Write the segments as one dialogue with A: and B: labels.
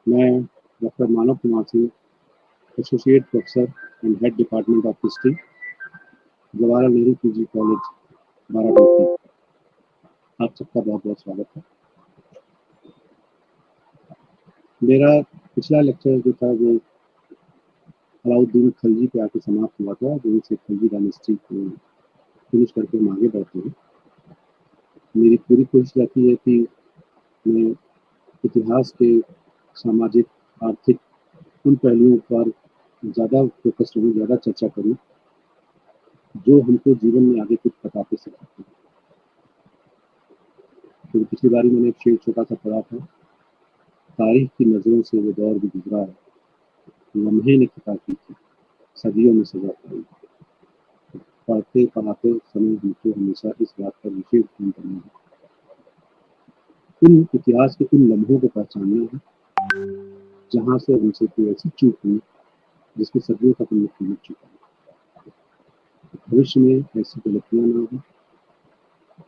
A: मैं doctor Manav Kumar Singh, associate professor and head department of history, Jawaharlal Nehru PG college, Barabanki. आप सबका बहुत बहुत स्वागत है। मेरा पिछला लेक्चर जो था वो अलाउद्दीन खिलजी पे आके समाप्त हुआ था, जो से खिलजी डायनेस्टी को फिनिश करके हम आगे बढ़ते हैं। मेरी पूरी कोशिश रहती है कि मैं इतिहास के सामाजिक, आर्थिक उन पहलुओं पर ज़्यादा फोकस करूँ, ज़्यादा चर्चा करूँ जो हमको जीवन में आगे कुछ बताते सकते हैं। तो पिछली बारी मैंने एक शेर छोटा सा पढ़ा था, तारीख की नज़रों से वो दौर भी गुजरा है, लम्हे ने खता की थी, सदियों में सजा पाई। पढ़ते पढ़ाते समय हमको हमेशा इस बात पर विशेष ध्यान करना है, उन इतिहास के उन लम्हों को पहचानना है जहाँ से हमसे कोई ऐसी चूक हुई जिसमें सदियों का पुण्य मिट चुका है। भविष्य में ऐसी गलतियाँ ना हो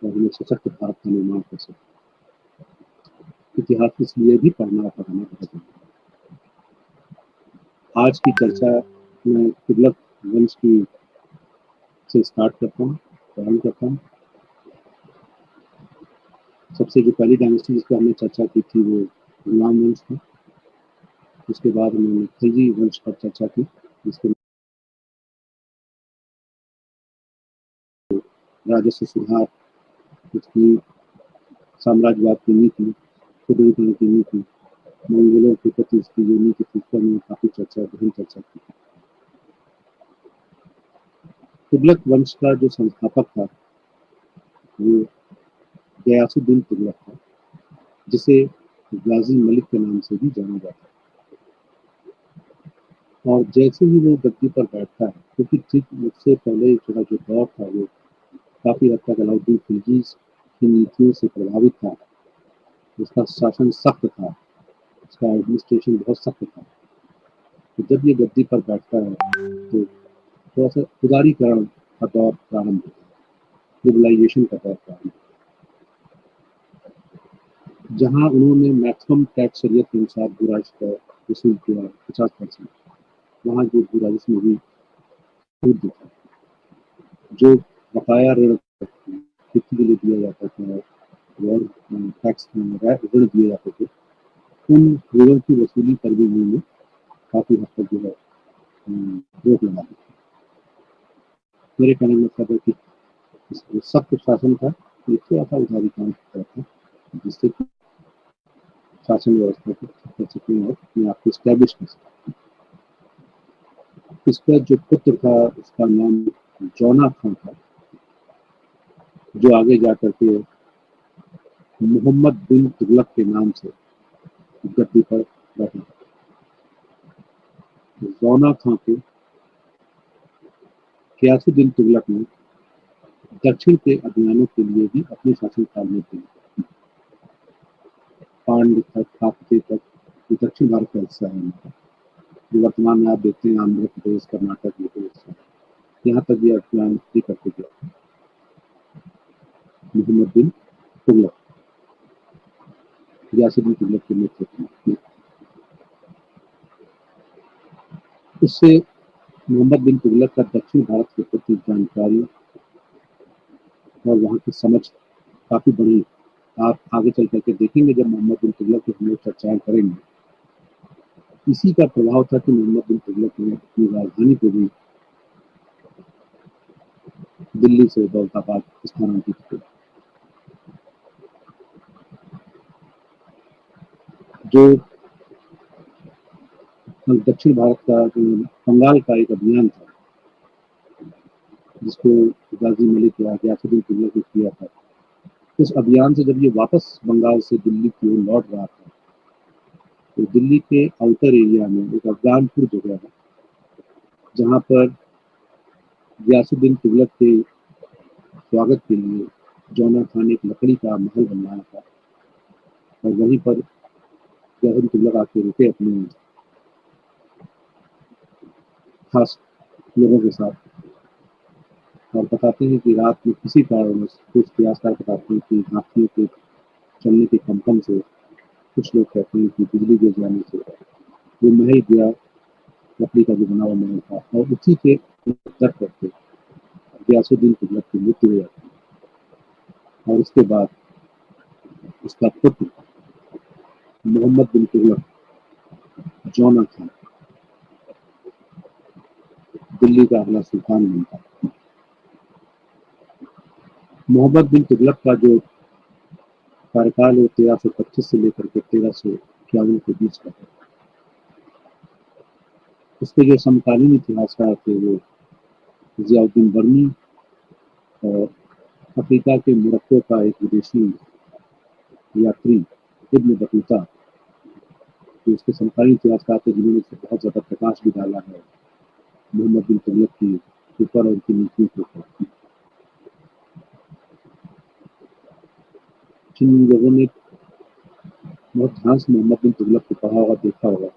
A: और हमें सशक्त भारत का निर्माण कर सके। इतिहास इसलिए भी पढ़ना और पढ़ाना बहुत जरूरी है। आज की चर्चा मैं तुगलक वंश की से स्टार्ट करता हूँ, प्रारंभ करता हूँ। सबसे जो पहली डायनेस्टी जिस पर हमने चर्चा की थी वो गुलाम वंश था। उसके बाद उन्होंने खिलजी वंश पर चर्चा की, जिसके राजस्व सुधार, उसकी साम्राज्यवाद की नीति, खुदरी की नीति, मंगोलों के प्रति इसकी जो नीति थी, पर मैंने काफी गहन चर्चा की। तुगलक वंश का जो संस्थापक था वो गयासुद्दीन तुगलक था, जिसे गाजी मलिक के नाम से भी जाना जाता है। और जैसे ही वो गद्दी पर बैठता है, क्योंकि ठीक उससे पहले थोड़ा जो दौर था वो काफी हद तक अलाउद्दीन खिलजी की नीतियों से प्रभावित था। उसका शासन सख्त था, उसका एडमिनिस्ट्रेशन बहुत सख्त था। तो जब ये गद्दी पर बैठता है तो थोड़ा सा उदारीकरण का दौर प्रारंभ होता है, लिबरलाइजेशन का दौर प्रारंभ होता है, जहाँ उन्होंने मैक्सिमम टैक्स शरीयत के अनुसार बुराइश का वसूल किया 50%। वहाँ जो बुराइश में भी छूट देता, जो बकाया ऋण खेती के लिए दिया जाता था और टैक्स ऋण दिए जाते थे, उन ऋणों की वसूली पर भी उन्होंने काफी हद तक जो है रोक लगा दी। मेरे कहने में मतलब है कि सख्त शासन था, ये थोड़ा सा उदारीकरण था, जिससे कि शासन व्यवस्था को कर सकें और अपने आप को स्टैब्लिश कर सकें। इसका जो पुत्र था उसका नाम जौना खान था, जो आगे जाकर के मोहम्मद बिन तुगलक के नाम से गद्दी पर बैठा। जौना खान को गयासुद्दीन तुगलक ने दक्षिण के अभियानों के लिए भी अपने शासनकाल में दिया। पांड्य तक, काकतीय तक, ये दक्षिण भारत का हिस्सा है, जो वर्तमान में आप देखते हैं आंध्र प्रदेश, कर्नाटक, ये हिस्सा, यहाँ तक भी अभियान करके गया मोहम्मद बिन तुगलक, गयासुद्दीन तुगलक के नेतृत्व में। उससे मोहम्मद बिन तुगलक का दक्षिण भारत के प्रति जानकारी और वहाँ की समझ काफी बड़ी। आप आगे चल करके देखेंगे जब मोहम्मद बिन तुगलक की हम लोग चर्चाएं करेंगे, इसी का प्रभाव था कि मोहम्मद बिन तुगलक ने अपनी राजधानी को भी दिल्ली से दौलताबाद स्थानांतरित किया। जो दक्षिण भारत का जो बंगाल का एक अभियान था, जिसको गाजी मलिक या गयासुद्दीन तुगलक ने किया था, उस अभियान से जब ये वापस बंगाल से दिल्ली की ओर लौट रहा था, तो दिल्ली के आउटर एरिया में एक अफगानपुर जगह है, जहाँ पर गयासुद्दीन तुगलक के स्वागत के लिए जौना खान ने एक लकड़ी का महल बनवाया था, और वहीं पर गयासुद्दीन तुगलक आके रुके अपने खास लोगों के साथ, और बताते हैं कि रात में किसी कारणवश, कुछ इतिहासकार बताते हैं कि हाथियों के चलने के कंपन से कुछ लोग कहते हैं कि बिजली गिर जाने से वो महल गिरा, लकड़ी का जो बना हुआ महल था, और उसी के दर करके गयासुद्दीन तुगलक की मृत्यु हो जाती है। और उसके बाद उसका पुत्र मोहम्मद बिन तुगलक, जौना खान, दिल्ली का अगला सुल्तान बनता है। मोहम्मद बिन तुगलक का जो कार्यकाल है 1325 से लेकर के 1351 के बीच का है। उसके जो समकालीन इतिहासकार थे वो जियाउद्दीन बर्नी और अफ्रीका के मोरक्को का एक विदेशी यात्री इब्न बतूता, जो उसके समकालीन इतिहासकार थे जिन्होंने इस पर बहुत ज्यादा प्रकाश भी डाला है मोहम्मद बिन तुगलक की ऊपर और उनकी नीतियों के ऊपर। जिन लोगों ने बहुत ध्यान से मोहम्मद बिन तुगलक को पढ़ा होगा, देखा होगा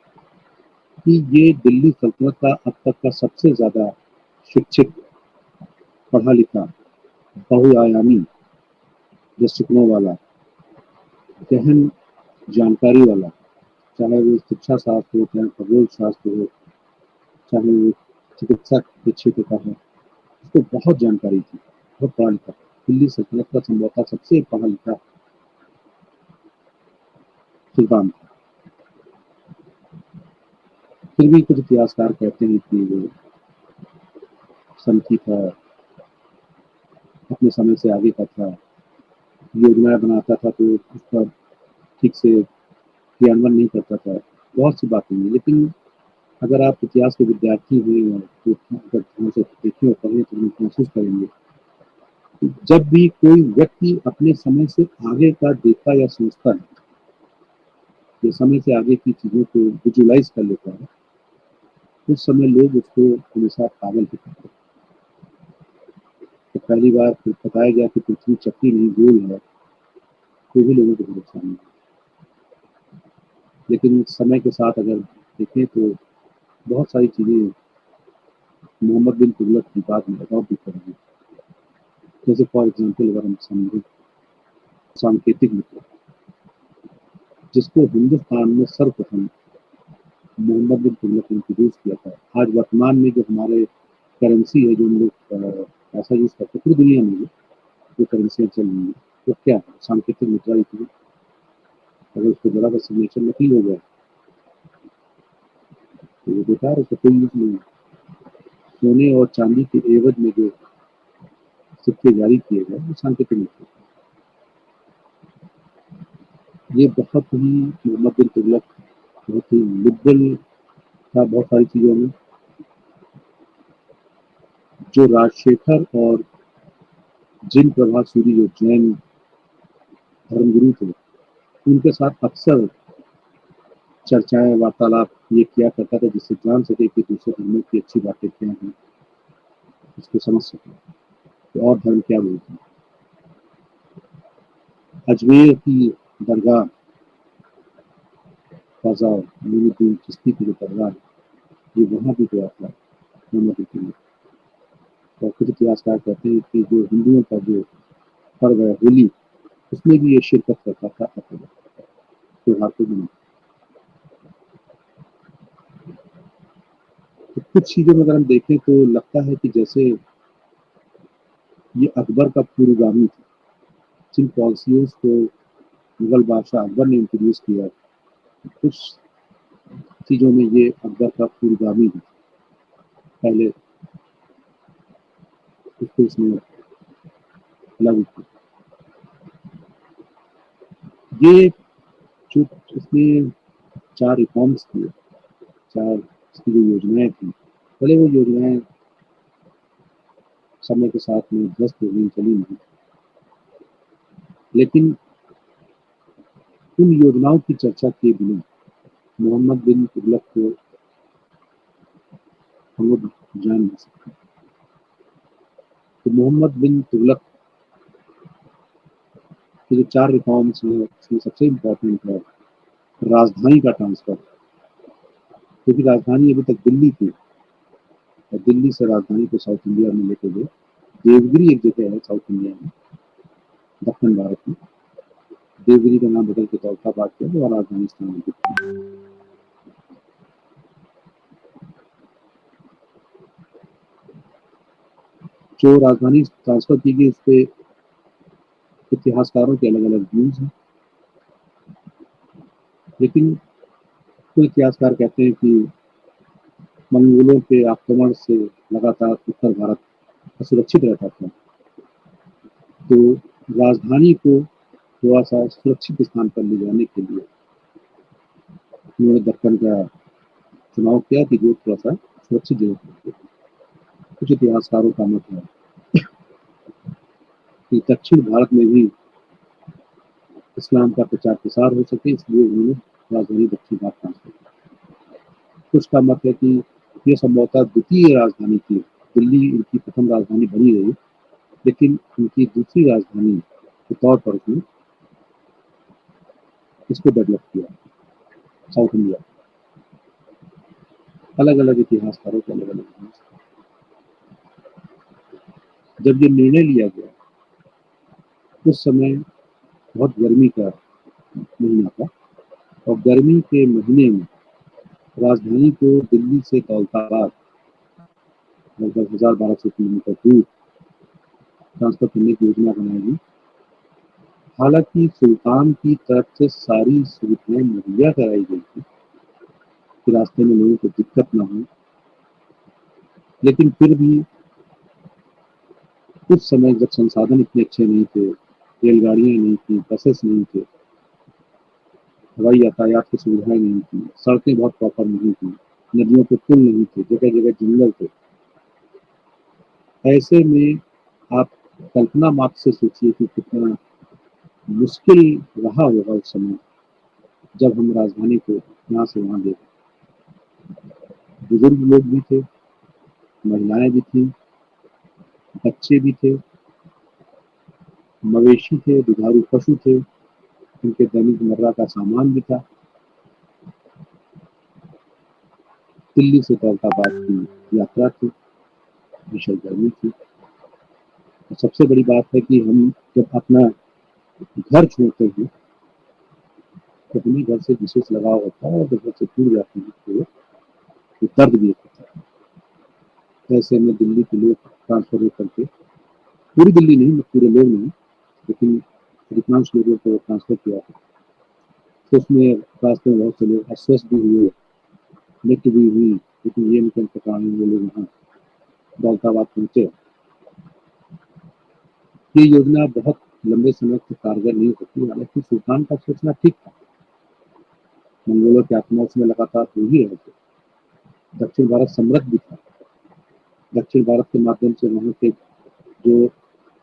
A: कि ये दिल्ली सल्तनत का अब तक का सबसे ज्यादा शिक्षित, पढ़ा लिखा, बहुआयामी दृष्टिकोणों वाला, गहन जानकारी वाला, चाहे वो शिक्षा शास्त्र हो, चाहे खगोल शास्त्र हो, चाहे वो चिकित्सा के क्षेत्र का हो, उसको बहुत जानकारी थी, बहुत पढ़ा लिखा। दिल्ली सल्तनत का संभवतः सबसे पढ़ा लिखा सुल्तान था। फिर भी कुछ इतिहासकार कहते हैं कि वो संकी था, अपने समय से आगे का था, योजनाएं बनाता था तो उसका ठीक से क्रियान्वयन नहीं करता था। बहुत सी बातें हैं, लेकिन अगर आप इतिहास के विद्यार्थी हैं तो अगर ध्यान से देखें और पढ़ें तो महसूस करेंगे कि जब भी कोई व्यक्ति अपने समय से आगे का देखता या सोचता है, या समय से आगे की चीजों को विजुलाइज कर लेता है, उस समय लोग उसको हमेशा पागल ही कहते हैं। तो पहली बार फिर बताया गया कि पृथ्वी चक्री नहीं गोल है, तो भी लोगों को भरोसा नहीं। लेकिन समय के साथ अगर देखें तो बहुत सारी चीजें मोहम्मद बिन तुगलक की बात में अडॉप्ट भी करेंगे। जैसे फॉर एग्जाम्पल अगर हम समझें सांकेतिक मुद्रा, जिसको हिंदुस्तान में सर्वप्रथम मोहम्मद बिन तुगलक ने इंट्रोड्यूस किया था। आज वर्तमान में जो हमारे करेंसी है, जो हम लोग पैसा यूज करते हैं पूरी दुनिया में जो करेंसियाँ चल रही हैं, वो क्या है? सांकेतिक मुद्रा ही थी। अगर उसको जरा सा सिग्नेचर नकली हो गया तो वो बेकार है, तो कोई यूज नहीं है। सोने और चांदी के एवज में जो सिक्के जारी किए गए वो सांकेतिक मुद्रा। ये बहुत ही मोहम्मद बिन तुगलक बहुत ही लिबरल था बहुत सारी चीजों में। जो राजशेखर और जिन प्रभा सूरी, जो जैन धर्मगुरु थे, उनके साथ अक्सर चर्चाएं, वार्तालाप ये किया करता था, जिससे जान सके कि दूसरे धर्मों की अच्छी बातें क्या हैं, उसको समझ सके कि और धर्म क्या बोलते हैं। अजमेर की दरगाह ख्वाजा मोइनुद्दीन चिश्ती की जो दरगाह है, ये वहाँ भी गया था मोहम्मद बिन तुगलक। और कुछ इतिहासकार कहते हैं कि जो हिंदुओं का जो पर्व है होली, उसमें भी ये शिरकत करता था अपने त्योहार को मनाता। तो कुछ चीजों में अगर हम देखें तो लगता है कि जैसे ये अकबर का पूर्वगामी था। जिन पॉलिसियों को मुगल बादशाह अकबर ने इंट्रोड्यूस किया, कुछ चीजों में ये अकबर का पूर्वगामी है। पहले उसको इसने लागू किया। ये जो इसने 4 रिफॉर्म्स किए, 4 इसकी जो योजनाएं थी, भले वो योजनाएं समय के साथ में ध्वस्त हो गई, चली नहीं, लेकिन उन योजनाओं की चर्चा किए बिना मोहम्मद बिन तुगलक को हम लोग जान नहीं सकते। तो मोहम्मद बिन तुगलक के जो 4 रिफॉर्म्स हैं, उसमें सबसे इम्पोर्टेंट है राजधानी का ट्रांसफर। क्योंकि राजधानी अभी तक दिल्ली थी, और दिल्ली से राजधानी को साउथ इंडिया में लेके गए। देवगिरी एक जगह है साउथ इंडिया में, दक्षिण भारत में, देवगिरी का नाम बदल के दौलताबाद किया गया और राजधानी स्थानांतरित की। जो राजधानी ट्रांसफर की गई, उस पे इतिहासकारों के अलग अलग व्यूज हैं, लेकिन कुछ इतिहासकार कहते हैं कि मंगोलों के आक्रमण से लगातार उत्तर भारत असुरक्षित रहता था, तो राजधानी को थोड़ा सा सुरक्षित स्थान पर ले जाने के लिए उन्होंने दक्कन का चुनाव किया कि जो थोड़ा सा सुरक्षित जगह पर थे। कुछ इतिहासकारों का मत है कि दक्षिण भारत में भी इस्लाम का प्रचार प्रसार हो सके, इसलिए उन्होंने राजधानी दक्षिण भारत ट्रांसफर की। कुछ का मत है कि ये संभवतः द्वितीय राजधानी थी, दिल्ली इनकी प्रथम राजधानी बनी रही, लेकिन उनकी दूसरी राजधानी के तौर पर उसने इसको डेवलप किया, साउथ इंडिया। अलग अलग इतिहासकारों के अलग अलग। जब ये निर्णय लिया गया, उस समय बहुत गर्मी का महीना था, और गर्मी के महीने में राजधानी को दिल्ली से दौलताबाद लगभग 1200 किलोमीटर दूर ट्रांसफर करने की योजना बनाई गई। हालांकि सुल्तान की तरफ से सारी सुविधाएं मुहैया कराई गई थी कि रास्ते में लोगों को दिक्कत ना हो, लेकिन फिर भी उस समय जब संसाधन इतने अच्छे नहीं थे, रेलगाड़ियां नहीं थी, बसेस नहीं थे, हवाई यातायात की सुविधाएं नहीं थी, सड़कें बहुत प्रॉपर नहीं थी, नदियों के पुल नहीं थे, जगह जगह जंगल थे। ऐसे में आप कल्पना मात्र से सोचिए कि कितना मुश्किल रहा होगा उस समय जब हम राजधानी को यहाँ से वहाँ ले गए। बुजुर्ग लोग भी थे, महिलाएं भी थी, बच्चे भी थे, मवेशी थे, दुधारू पशु थे, उनके दैनिक मर्रा का सामान भी था। दिल्ली से दौलताबाद की यात्रा थी, भीषण गर्मी थी, और सबसे बड़ी बात है कि हम जब अपना घर छोड़ते हैं तो हमें घर से विशेष लगाव होता है, और जब घर से दूर जाते हैं तो दर्द भी होता है। ऐसे में दिल्ली के लोग ट्रांसफर होकर के, पूरी दिल्ली नहीं, पूरे लोग नहीं, लेकिन अधिकांश लोगों को ट्रांसफर किया था। तो उसमें रास्ते में बहुत से लोग अस्वस्थ भी हुए, मृत्यु भी हुई, लेकिन ये निकल के कारण वो लोग यहाँ दौलताबाद पहुंचे। ये योजना बहुत लंबे समय तक कारगर नहीं होती, हालांकि सुल्तान का सोचना ठीक था। मंगोलों के आक्रमण में लगातार हो ही रहे थे, दक्षिण भारत समृद्ध भी था, दक्षिण भारत के माध्यम से वहाँ के जो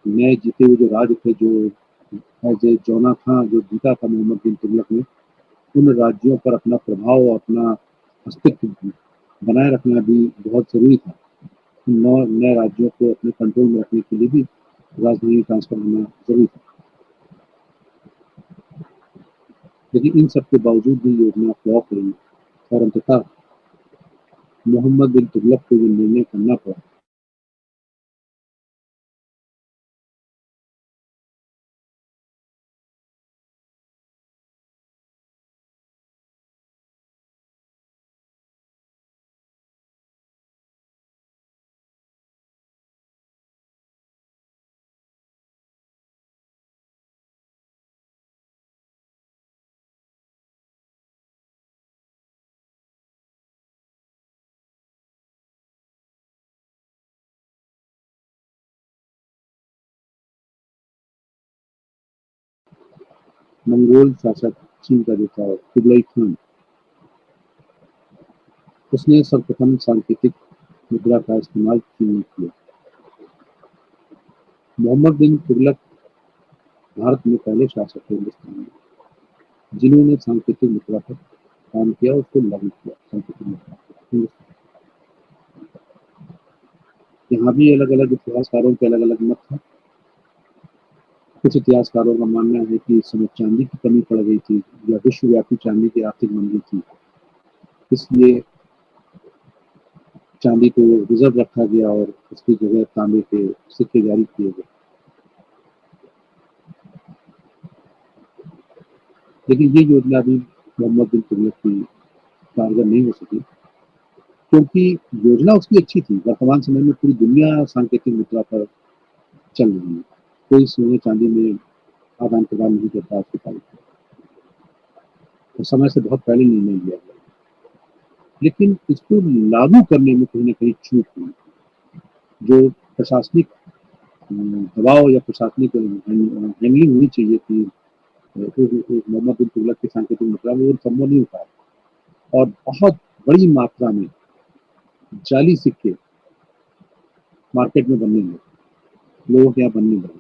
A: नए जीते हुए जो राज्य थे, जो एज ए जौना खां जो जीता था मोहम्मद बिन तुगलक ने, उन राज्यों पर अपना प्रभाव और अपना अस्तित्व बनाए रखना भी बहुत जरूरी था। उन नौ नए राज्यों को अपने कंट्रोल में रखने के लिए भी राजधानी ट्रांसफर होना जरूरी था। लेकिन इन सब के बावजूद भी योजना फ्लॉप रही, और अंततः मोहम्मद बिन तुगलक को ये निर्णय करना पड़ा मंगोल शासक चीन का जो था कुबलाई खान, उसने सर्वप्रथम सांकेतिक मुद्रा का इस्तेमाल चीन में किया। मोहम्मद बिन तुगलक भारत में पहले शासक थे हिंदुस्तान में जिन्होंने सांकेतिक मुद्रा पर काम किया, उसको लागू किया सांकेतिक मुद्रा हिंदुस्तान। यहाँ भी अलग अलग इतिहासकारों के अलग अलग मत हैं। कुछ इतिहासकारों का मानना है कि इस समय चांदी की कमी पड़ गई थी, या विश्वव्यापी चांदी की आर्थिक मंदी थी, इसलिए चांदी को रिजर्व रखा गया और उसकी जगह तांबे के सिक्के जारी किए गए। लेकिन ये योजना भी मोहम्मद बिन तुगलक की कारगर नहीं हो सकी, क्योंकि योजना उसकी अच्छी थी। वर्तमान समय में पूरी दुनिया सांकेतिक मुद्रा पर चल रही है, कोई सोने चांदी में आदान प्रदान नहीं करता आज के तारीख में, तो समय से बहुत पहले निर्णय लिया गया, लेकिन इसको लागू करने में कहीं ना कहीं चूक हुई। जो प्रशासनिक दबाव या प्रशासनिक हैंडलिंग होनी चाहिए थी मोहम्मद बिन तुगलक के सांकेतिक मुद्रा में, वो संभव नहीं हो पाया, और बहुत बड़ी मात्रा में जाली सिक्के मार्केट में बनने लगे, लोगों के यहाँ बनने लगे।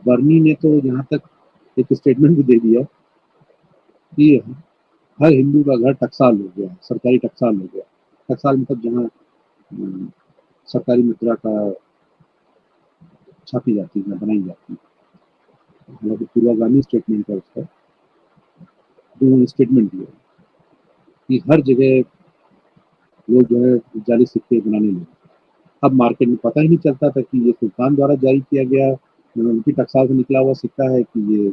A: बर्नी ने तो यहाँ तक एक स्टेटमेंट भी दे दिया कि हर हिंदू का घर टकसाल हो गया, सरकारी टकसाल हो गया। टकसाल मतलब जहाँ सरकारी मुद्रा का छापी जाती है, बनाई जाती है। हालांकि पूर्वागामी स्टेटमेंट है उसका, उन्होंने स्टेटमेंट दिया कि हर जगह लोग जो है जाली सिक्के बनाने लगे। अब मार्केट में पता ही नहीं चलता था कि ये सुल्तान द्वारा जारी किया गया उनकी टकसाल से निकला हुआ सिक्का है कि ये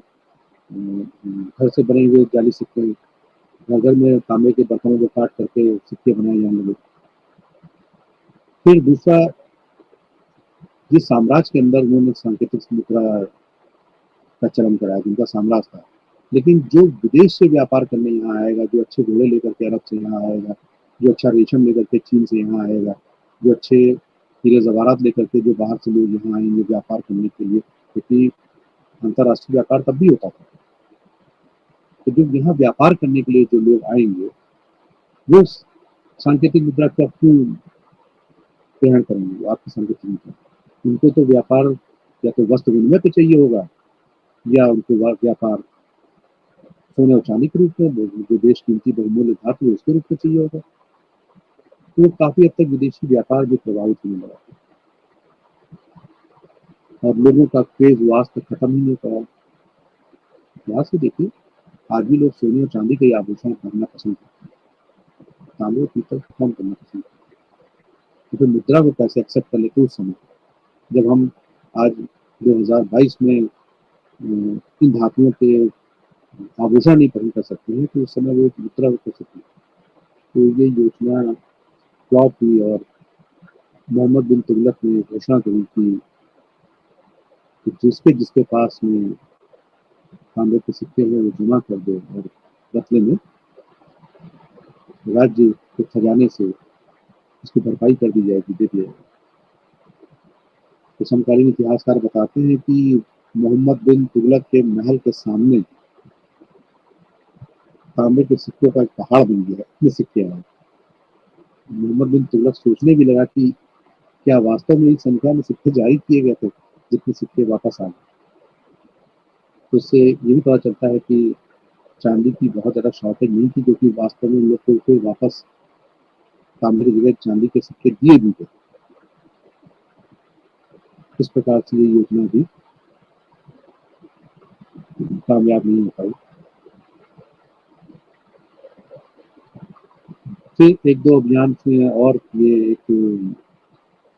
A: घर से बने हुए जाली सिक्के, घर घर में तांबे के बर्तनों को काट करके सिक्के बनाए जाने लगे। फिर दूसरा, जिस साम्राज्य के अंदर उन्होंने सांकेतिक मुद्रा का चलन कराया, जिनका साम्राज्य था, लेकिन जो विदेश से व्यापार करने यहाँ आएगा, जो अच्छे घोड़े लेकर के अरब से यहाँ आएगा, जो अच्छा रेशम लेकर के चीन से यहाँ आएगा, जो अच्छे हीरे जवाहरात लेकर के जो बाहर से लोग यहाँ आएंगे व्यापार करने के लिए, क्योंकि अंतर्राष्ट्रीय व्यापार तब भी होता था, तो जो यहाँ व्यापार करने के लिए जो लोग आएंगे वो सांकेतिक मुद्रा का क्यों ग्रहण करेंगे, वो आपकी सांकेतिक मुद्रा, उनको तो व्यापार या तो वस्त्र विनिमय पे चाहिए होगा, या उनको व्यापार सोने और चांदी के रूप में, जो देश कीमती बहुमूल्य धातु है उसके रूप में चाहिए होगा। तो काफी हद तक विदेशी व्यापार भी प्रभावित होने लगा, और लोगों का क्रेज वास तक खत्म ही नहीं पड़ा। यहाँ से देखिए, आज भी लोग सोने और चांदी के आभूषण पहनना पसंद करते हैं, तांबे और पीतल कम करना पसंद करते हैं, तो मुद्रा को कैसे एक्सेप्ट कर लेते उस समय, जब हम आज 2022 में इन धातुओं के आभूषण नहीं पहन कर सकते हैं, तो उस समय वो मुद्रा को कैसे थी। तो ये योजना फ्लॉप हुई, और मोहम्मद बिन तुगलक ने घोषणा करी कि जिसके जिसके पास में तांबे के सिक्के हैं वो जमा कर दो, और बदले में राज्य के खजाने से उसकी भरपाई कर दी जाएगी, दे दिया जाएगा। तो समकालीन इतिहासकार बताते हैं कि मोहम्मद बिन तुगलक के महल के सामने तांबे के सिक्कों का एक पहाड़ बन गया, इतने सिक्के आए। मोहम्मद बिन तुगलक सोचने भी लगा कि क्या वास्तव में इस संख्या में सिक्के जारी किए गए थे जितने सिक्के वापस आ गए। तो इससे ये भी पता चलता है कि चांदी की बहुत ज़्यादा शॉर्टेज नहीं थी, क्योंकि वास्तव में लोग को वापस तांबे की जगह चांदी के सिक्के दिए भी थे। इस प्रकार से ये योजना भी कामयाब नहीं हो पाई। फिर एक दो अभियान थे, और ये एक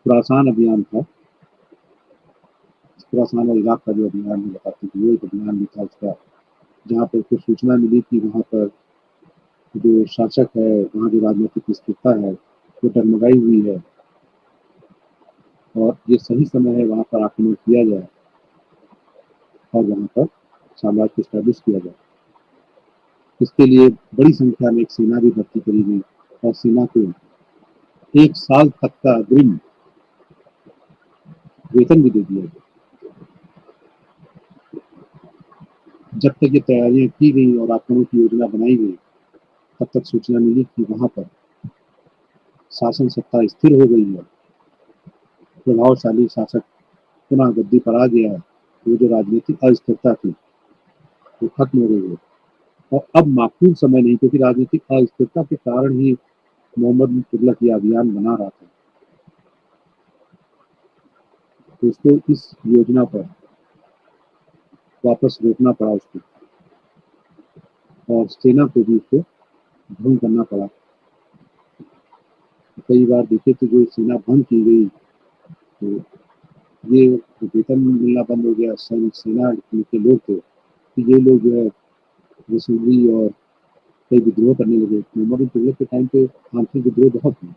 A: खुरासान अभियान था, खुरासान और इराक का जो अभियान है बताते हैं, वो एक अभियान भी था उसका, जहाँ पर कुछ सूचना मिली कि वहाँ पर जो शासक है, वहाँ जो राजनीतिक स्थिरता है वो डगमगाई हुई है, और ये सही समय है वहाँ पर आक्रमण किया जाए और वहाँ पर साम्राज्य को स्टैब्लिश किया जाए। इसके लिए बड़ी संख्या में एक सेना भी भर्ती करी गई, और सेना को 1 साल तक का अग्रिम वेतन भी दे दिया गया। जब तक ये तैयारियां की गई और आक्रमण की योजना बनाई गई, तब तक सूचना मिली कि वहां पर शासन सत्ता स्थिर हो गई है, प्रभावशाली शासक पुनः गद्दी पर आ गया है, वो जो राजनीतिक अस्थिरता थी वो खत्म हो गई है। और अब माकूल समय नहीं, क्योंकि राजनीतिक अस्थिरता के कारण ही मोहम्मद बिन तुगलक ये अभियान बना रहा था, तो उसको इस योजना पर वापस रोकना पड़ा उसको, और सेना को भी उसको भंग करना पड़ा। कई बार देखे तो जो सेना भंग की गई, तो ये वेतन मिलना बंद हो गया, सेना के लोग थे, तो ये लोग जो है रसूली और कई विद्रोह करने लगे। मोहम्मद बिन तुगलक के टाइम पे आंतरिक विद्रोह बहुत हुए।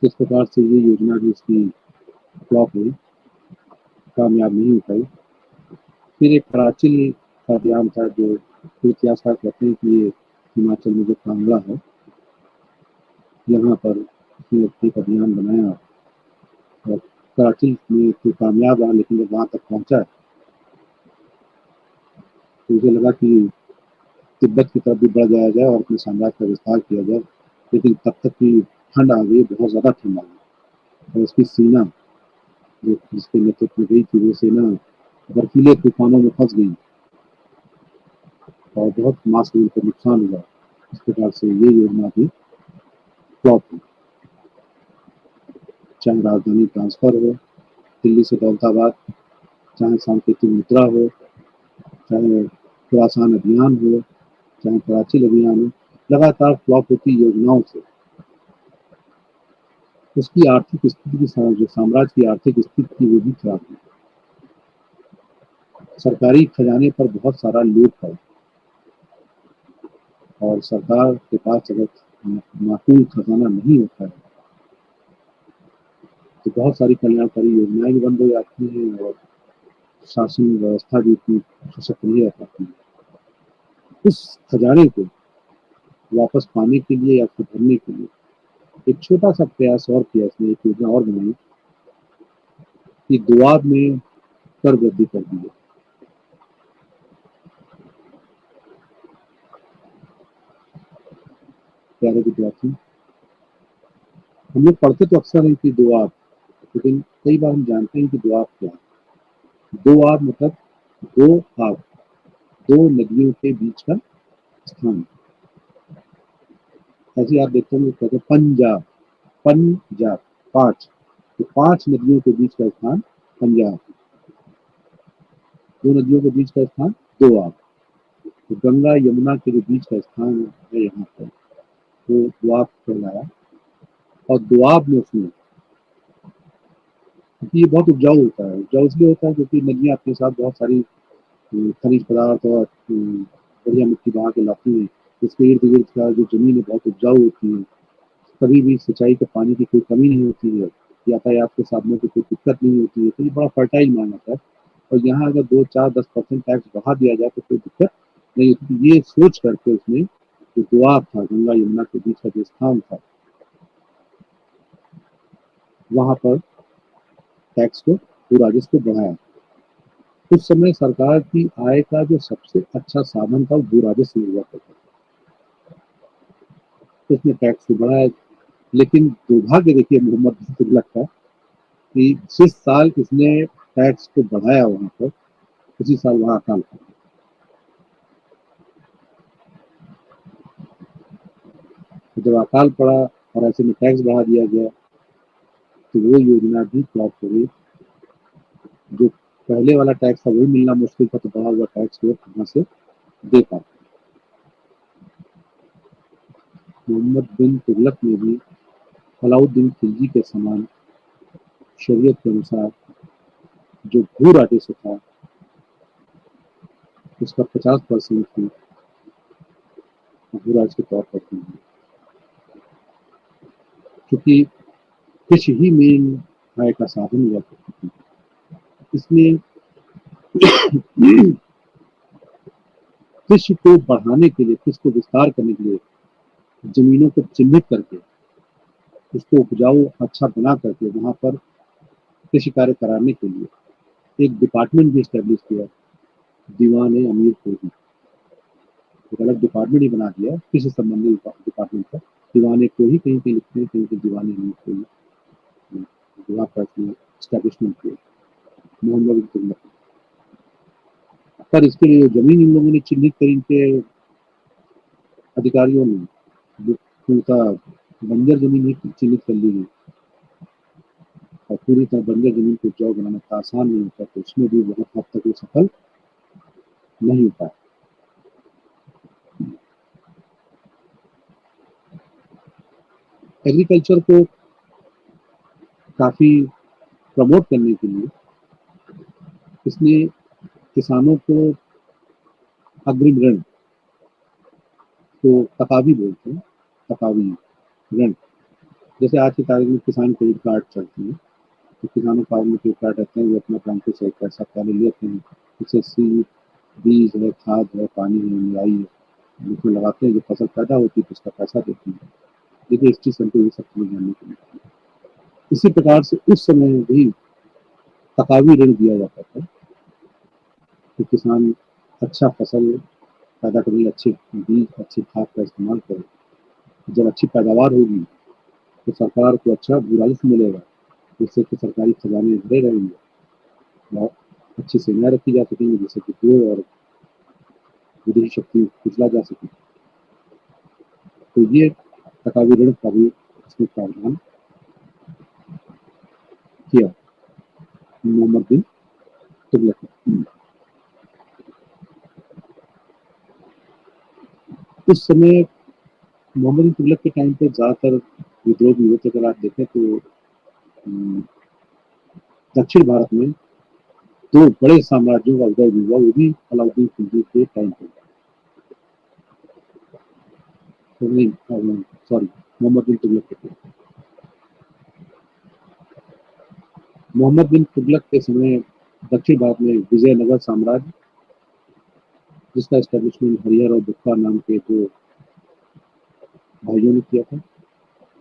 A: किस प्रकार से ये योजना भी उसकी फ्लॉप हुई, कामयाब नहीं हो पाई। फिर एक कराची का अभियान था, जो फिर इतिहासकार कहते हैं कि ये हिमाचल में जो कांगड़ा है, यहाँ पर उसने एक अभियान बनाया और कराची में तो कामयाब रहा, लेकिन जब वहाँ तक पहुँचा तो उसे लगा कि तिब्बत की तरफ भी बढ़ जाया जाए और अपने साम्राज्य का विस्तार किया जाए। लेकिन तब तक की ठंड आ गई, बहुत ज़्यादा ठंड आ गई और उसकी सेना, जो जिसके नेतृत्व में गई थी, वो सेना बर्फीले तूफानों में फंस गई और बहुत मास को उनको नुकसान हुआ। इस प्रकार से ये योजना भी फ्लॉप हुई। चाहे राजधानी ट्रांसफर हो दिल्ली से दौलताबाद, चाहे सांकेतिक मुद्रा हो, चाहे खुरासान अभियान हो, चाहे कराची अभियान हो, लगातार फ्लॉप होती योजनाओं से उसकी आर्थिक स्थिति की, जो साम्राज्य की आर्थिक स्थिति थी, वो भी खराब हुई। सरकारी खजाने पर बहुत सारा लूट पड़ा और सरकार के पास अगर माकूल खजाना नहीं होता है तो बहुत सारी कल्याणकारी योजनाएं भी बंद हो जाती हैं और शासन व्यवस्था भी इतनी सशक्त नहीं रह पाती है। उस खजाने को वापस पाने के लिए या फिर भरने के लिए एक छोटा सा प्रयास और किया, इसने एक योजना और बनाई कि दोआब में कर वृद्धि कर दी है। प्यारे विद्यार्थी, हम लोग पढ़ते तो अक्सर हैं कि दोआब, लेकिन कई बार हम जानते हैं कि दोआब क्या है। दोआब मतलब दो आब, दो नदियों के बीच का स्थान। ऐसे आप देखते होंगे कहते हैं पंजाब, पंजाब पांच, तो पांच नदियों के बीच का स्थान पंजाब, दो नदियों के बीच का स्थान दोआब। तो गंगा यमुना के जो बीच का स्थान है यहाँ पर, वो दोआब कहलाया। और दोआब में उसमें, क्योंकि ये बहुत उपजाऊ होता है, उपजाऊ इसलिए होता है क्योंकि नदियाँ अपने साथ बहुत सारी खनिज पदार्थ और बढ़िया मिट्टी बहा के लाती हैं। इसके इर्द गिर्द का जो जमीन है बहुत उपजाऊ होती है, कभी भी सिंचाई के पानी की कोई कमी नहीं होती है, यातायात के साधनों की कोई दिक्कत नहीं होती है, तो ये बड़ा फर्टाइल माना जाता है। और यहाँ अगर 2, 4, 10% टैक्स बढ़ा दिया जाए तो कोई दिक्कत नहीं होती। ये सोच करके उसने जो दोआब था, गंगा यमुना के बीच का जो स्थान था, वहां पर टैक्स को, भू राजस्व को बढ़ाया। उस समय सरकार की आय का जो सबसे अच्छा साधन था वो भू राजस्व हुआ करता था, उसने टैक्स को बढ़ाया। लेकिन दुर्भाग्य देखिए मोहम्मद बिन तुगलक का कि जिस साल इसने टैक्स को बढ़ाया वहां पर, उसी साल वहां अकाल पड़ा। तो जब अकाल पड़ा और ऐसे में टैक्स बढ़ा दिया गया तो वो योजना भी फ्लॉप हो गई। जो पहले वाला टैक्स था वही मिलना मुश्किल था, तो बढ़ा हुआ टैक्स वो कहाँ से दे पाते। मोहम्मद बिन तुगलक ने भी अलाउद्दीन खिलजी के समान शरीयत के अनुसार जो भू राजस्व था उसका 50% ही भू राजस्व के तौर पर दिया, क्योंकि कृषि ही मेन आय का साधन हुआ करती थी। इसलिए कृषि को बढ़ाने के लिए, कृषि को विस्तार करने के लिए जमीनों को चिन्हित करके उसको उपजाऊ अच्छा बना करके वहां पर कृषि कार्य कराने के लिए एक डिपार्टमेंट भी स्टैब्लिश किया, दीवान अमीर फौजी। एक अलग डिपार्टमेंट ही बना दिया कृषि संबंधी डिपार्टमेंट का। दीवाने को ही कहीं कहीं लिखते हैं, कहीं दीवाने अमीर फौजी, वहाँ पर स्टैब्लिशमेंट किया मोहम्मद बिन तुगलक। पर इसके लिए जमीन इन लोगों ने चिन्हित कर, इनके अधिकारियों ने उनका बंजर जमीन ही चिन्हित कर ली गई और पूरी तरह बंजर जमीन को उपजाऊ बनाना इतना आसान नहीं होता, तो उसमें भी बहुत हद तक वो सफल नहीं हो पाया। एग्रीकल्चर को काफी प्रमोट करने के लिए इसने किसानों को अग्रिम ऋण तो तकावी बोलते हैं, तकावी ऋण। जैसे आज की तारीख में किसान क्रेडिट कार्ड चलते हैं, तो किसानों के पास में क्रेडिट कार्ड रहते हैं, वो अपना बैंक से पैसा पहले लेते हैं, उससे सीड, बीज है, खाद है, पानी है, निराई है, उसमें लगाते हैं, जो फसल पैदा होती है तो उसका पैसा देते हैं। देखिए इस चीज़ हमको ये सब चीज़ें जानने को मिलती है। इसी प्रकार से उस समय भी तकावी ऋण दिया जाता था कि किसान अच्छा फसल पैदा करने, अच्छे बीज, अच्छे खाद का इस्तेमाल करे। जब अच्छी पैदावार होगी तो सरकार को अच्छा राजस्व मिलेगा, जिससे कि सरकारी खजाने भरे रहेंगे और अच्छी सेनाएं रखी जा सकेंगी, जिससे कि देश और विदेशी शक्ति कुचला जा सके। तो ये तकावी ऋण का भी इसमें प्रावधान किया मोहम्मद बिन तुगलक ने। उस समय मोहम्मद बिन तुगलक के टाइम पे ज़्यादातर विद्रोह भी हुए थे। अगर आप देखें तो दक्षिण भारत में दो बड़े साम्राज्यों का उदय भी हुआ, वो भी अलाउद्दीन खिलजी के टाइम पे। तो नहीं, सॉरी, मोहम्मद बिन तुगलक के टाइम। मोहम्मद बिन तुगलक के समय दक्षिण भारत में विजयनगर साम्राज्य, जिसका एस्टेब्लिशमेंट हरिहर और बुक्का नाम के दो भाइयों ने किया था,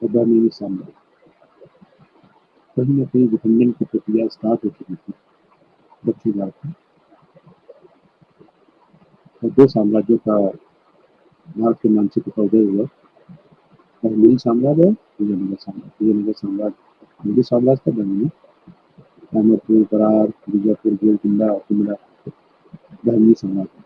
A: और बहमीनी साम्राज्य, कहीं न कहीं विखंडन की प्रक्रिया स्टार्ट हो चुकी थी दक्षिण भारत में, और दो साम्राज्यों का भारत के मानचित्र पर उदय हुआ, बहमीनी साम्राज्य और विजयनगर साम्राज्य। विजयनगर साम्राज्य हिंदू साम्राज्य था, बहमीनी अहमदपुर, बरार, बीजापुर, गोलकुंडा, कुंडा बहमीनी साम्राज्य।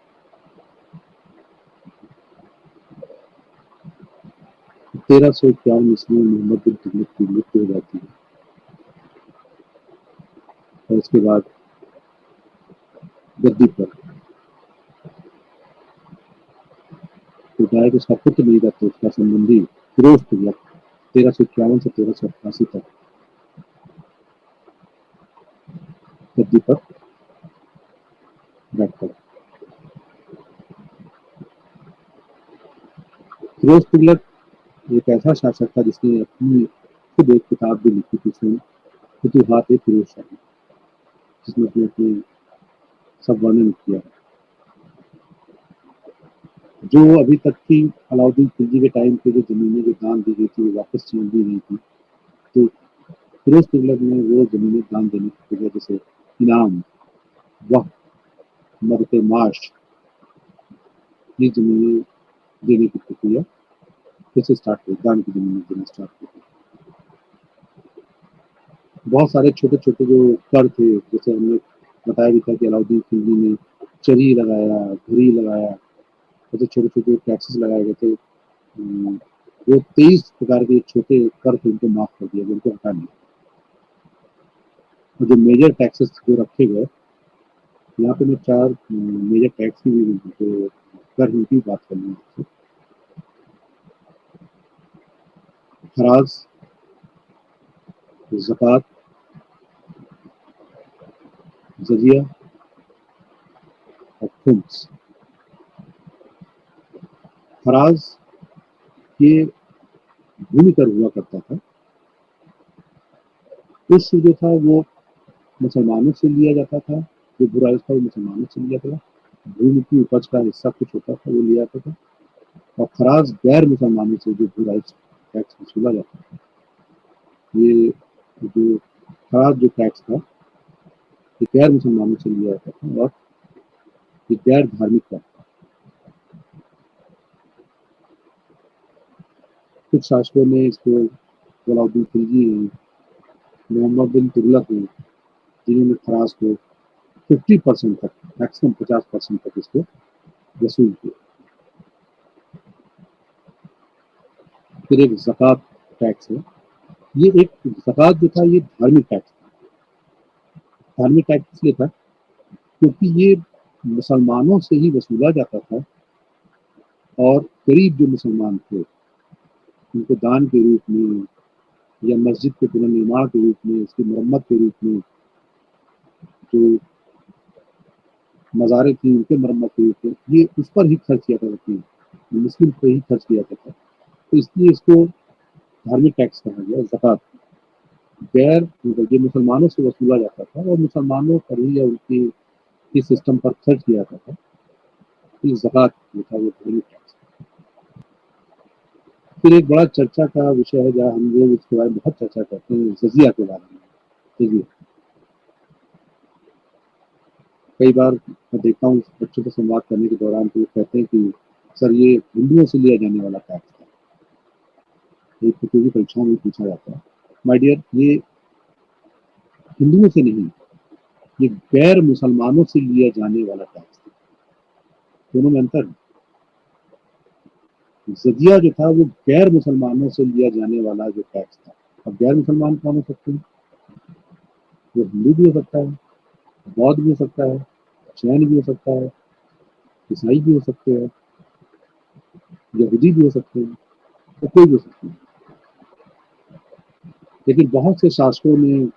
A: 1351 ईस्वी में मोहम्मद बिन तुगलक की मृत्यु हो जाती है, और उसके बाद गद्दी पर तो डायरेक्ट उसका पुत्र नहीं था, तो उसका संबंधी फिरोज तुगलक 1351 से 1388 तक गद्दी पर बैठा। फिरोज तुगलक एक ऐसा शासक था जिसने अपनी खुद एक किताब भी लिखी थी, उसने फुतूहात फिरोज शाही, जिसमें उसने अपने सब वर्णन किया। जो अभी तक की अलाउद्दीन खिलजी के टाइम पे जो जमीनें जो दान दी गई थी वो वापस छीन दी गई थी, तो फिरोज तुगलक ने वो जमीनें दान देने की वजह, जैसे इनाम, वह मदद माश, ये जमीनें देने की प्रक्रिया फिर से स्टार्ट हुई, दान की जमीनें देना स्टार्ट हुई। बहुत सारे छोटे छोटे जो कर थे, जैसे हमने बताया भी था कि अलाउद्दीन खिलजी ने चरी लगाया, घड़ी लगाया, ऐसे छोटे छोटे टैक्सेस लगाए गए थे। वो 23 प्रकार के छोटे कर थे, उनको माफ कर दिया, उनको हटा दिया। और जो मेजर टैक्सेस जो रखे गए, यहाँ पे मैं चार मेजर टैक्स की भी जो कर उनकी बात करूँगा। खराज, ज़कात, जजिया और खुम्स। खराज ये भूमि कर हुआ करता था, उस जो था वो मुसलमानों से लिया जाता था, जो बुरा था वो मुसलमानों से लिया था। भूमि की उपज का हिस्सा कुछ होता था वो लिया जाता था, और खराज गैर मुसलमानों से जो बुरा टैक्स वसूला जाता था। ये जो खराज जो टैक्स था ये गैर मुसलमानों से लिया जाता था, और ये गैर धार्मिक था। कुछ शासकों ने इसको, अलाउद्दीन खिलजी हैं, मोहम्मद बिन तुगलक हैं, जिन्होंने खराज को 50% तक, मैक्सिमम 50% तक इसको वसूल किया। फिर एक ज़कात टैक्स है, ये एक ज़कात जो था ये धार्मिक टैक्स था। धार्मिक टैक्स इसलिए था क्योंकि ये मुसलमानों से ही वसूला जाता था, और गरीब जो मुसलमान थे उनको दान के रूप में या मस्जिद के पुनर्निर्माण के रूप में, इसकी मरम्मत के रूप में जो मज़ारे थी, उनके मरम्मत हुई थी, ये उस पर ही खर्च किया करती है, मुस्लिम पे ही खर्च किया जाता है। तो इसलिए इसको धार्मिक टैक्स कहा गया, ज़कात। गैर ये मुसलमानों से वसूला जाता था और मुसलमानों पर ही या उनकी इस सिस्टम पर खर्च किया जाता था। तो ज़कात जो था वो धार्मिक टैक्स। फिर एक बड़ा चर्चा का विषय है, जहाँ हम लोग इसके बारे में बहुत चर्चा करते हैं, जजिया के बारे में। जजिया कई बार मैं देखता हूँ बच्चों से संवाद करने के दौरान, तो वो कहते हैं कि सर ये हिंदुओं से लिया जाने वाला टैक्स था। ये प्रतियोगी परीक्षाओं में पूछा जाता है। माय डियर, ये हिंदुओं से नहीं, ये गैर मुसलमानों से लिया जाने वाला टैक्स था। दोनों में अंतर है। जजिया जो था वो गैर मुसलमानों से लिया जाने वाला जो टैक्स था। अब गैर मुसलमान कौन हो सकते हैं? वो हिंदू भी हो सकता है, बौद्ध भी हो सकता है, जैन भी हो सकता है, ईसाई भी हो सकते हैं, यहूदी भी हो सकते हैं, तो कोई भी हो सकता है। लेकिन बहुत से शास्त्रों में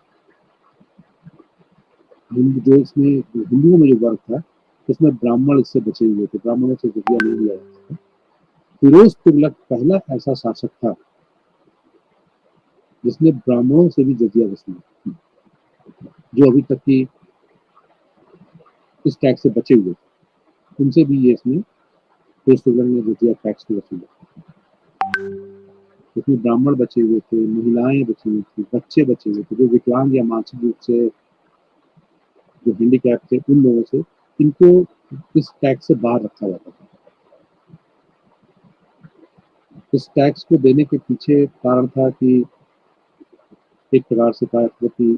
A: जो इसमें हिंदुओं में जो वर्ग था, उसमें ब्राह्मण इससे बचे हुए थे, ब्राह्मणों से जजिया नहीं लिया जाता था। फिरोज तुगलक पहला ऐसा शासक था जिसने ब्राह्मणों से भी जजिया वसूला, जो अभी तक की इस टैक्स से बचे हुए थे, उनसे भी ये इसमें फिरोज तुगलक ने जजिया टैक्स को वसूला। इसमें ब्राह्मण बचे हुए थे, महिलाएं बची हुई थी, बच्चे बचे हुए थे, जो विकलांग या मानसिक रूप से जो हैंडीकैप थे, उन लोगों से, इनको इस टैक्स से बाहर रखा जाता था। इस टैक्स को देने के पीछे कारण था कि एक प्रकार से कहा कि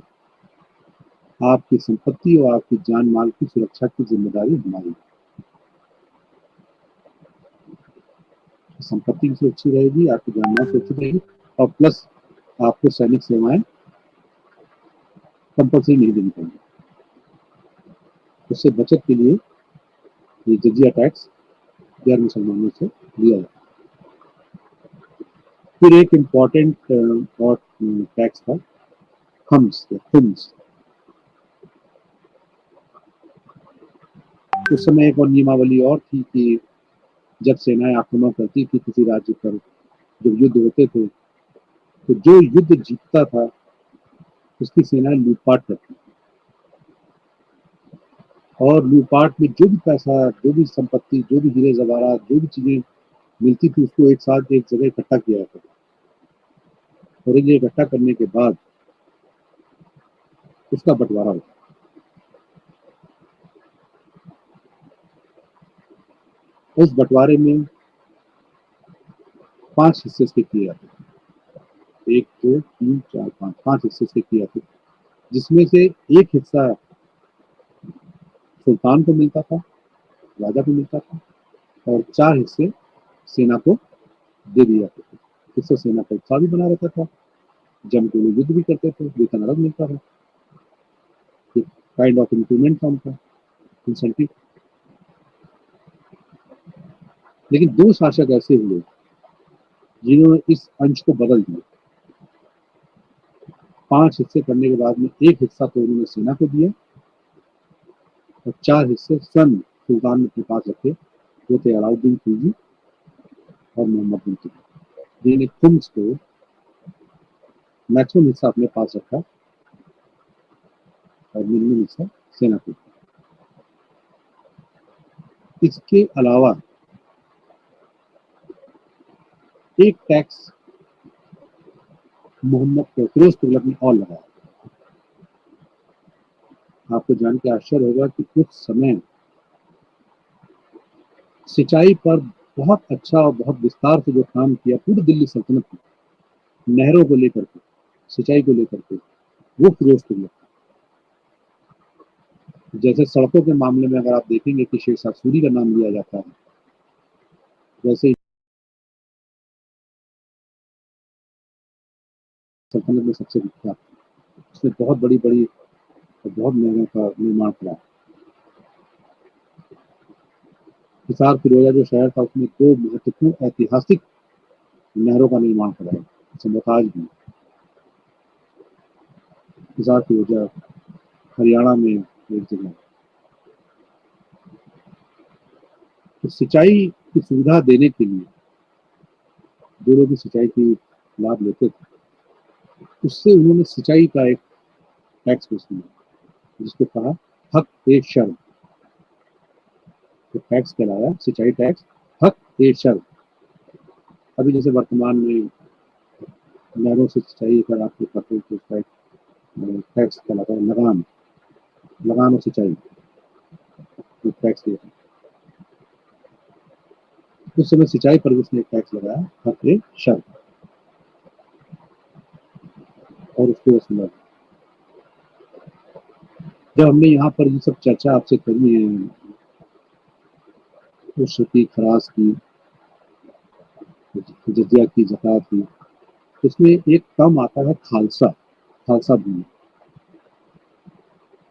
A: आपकी संपत्ति और आपकी जान माल की सुरक्षा की जिम्मेदारी हमारी है। संपत्ति की सुरक्षित रहेगी, आपकी जान माल सुरक्षित रहेगी, और प्लस आपको सैनिक सेवाएं कंपल्सरी नहीं देनी पड़ेगी। उससे बचत के लिए ये जजिया टैक्स गैर मुसलमानों से लिया जाता है। फिर एक इम्पॉर्टेंट और टैक्स था खम्स या खुम्स। उस समय एक और नियमावली और थी कि जब सेनाएं आक्रमण करती थी किसी राज्य पर, जब युद्ध होते थे, तो जो युद्ध जीतता था उसकी सेनाएं लूटपाट करती, और लूटपाट में जो भी पैसा, जो भी संपत्ति, जो भी हीरे जवाहरात, जो भी चीजें मिलती थी, उसको एक साथ एक जगह इकट्ठा किया जाता था, और ये इकट्ठा करने के बाद उसका बंटवारा होता। उस बंटवारे में 5 हिस्से से किए जाते थे। 1 2 3 4 5, 5 हिस्से से किए जाते थे, जिसमें से एक हिस्सा सुल्तान को मिलता था, राजा को मिलता था, और 4 हिस्से सेना को दे दिए जाते थे। इससे सेना का उत्साह भी बना रहता था, जंग के लिए युद्ध भी करते थे, वेतन अलग मिलता था, काइंड ऑफ इंक्रीमेंट था उनका, इंसेंटिव। लेकिन 2 शासक ऐसे हुए जिन्होंने इस अंश को बदल दिया। 5 हिस्से करने के बाद में एक हिस्सा तो उन्होंने सेना को दिया, और 4 हिस्से स्वयं सुल्तान ने अपने पास रखे। वो थे अलाउद्दीन खिलजी और मोहम्मद बिन तुगलक, जिन्होंने खुम्स को मैक्सिमम हिस्सा अपने पास रखा और मिनिमम हिस्सा सेना को। इसके अलावा एक टैक्स मोहम्मद फिरोज तुगलक ने और लगाया। आपको जान के आश्चर्य होगा कि उस समय सिंचाई पर बहुत अच्छा और बहुत विस्तार से जो काम किया पूरी दिल्ली सल्तनत में, नहरों को लेकर के, सिंचाई को लेकर के, वो फिरोज तुगलक। जैसे सड़कों के मामले में अगर आप देखेंगे कि शेरशाह सूरी का नाम लिया जाता है, वैसे सल्तनत में सबसे विख्यात, उसने बहुत बड़ी बड़ी और बहुत महंगा का निर्माण करा। हिसार फिरोजा जो शहर था, उसमें 2 महत्वपूर्ण ऐतिहासिक नहरों का निर्माण कराया, मुमताज भी। हिसार फिरोजा हरियाणा में एक जगह, तो सिंचाई की सुविधा देने के लिए जो लोग भी सिंचाई की लाभ लेते थे, उससे उन्होंने सिंचाई का एक टैक्स वसूला, जिसको कहा हक ए शर्म। तो टैक्स कहलाया सिंचाई टैक्स, हक ए शर्म। अभी जैसे वर्तमान में नहरों से सिंचाई अगर आपको करते हैं तो उसका एक टैक्स कहलाता है लगान, लगान और सिंचाई टैक्स दिया। उस समय सिंचाई पर उसने एक टैक्स लगाया, हक ए शर्म, और उसको वसूला। जब हमने यहाँ पर ये सब चर्चा आपसे करी है, उस की, खराज की, जजिया की, ज़कात की, उसमें एक टर्म आता है खालसा, खालसा भूमि।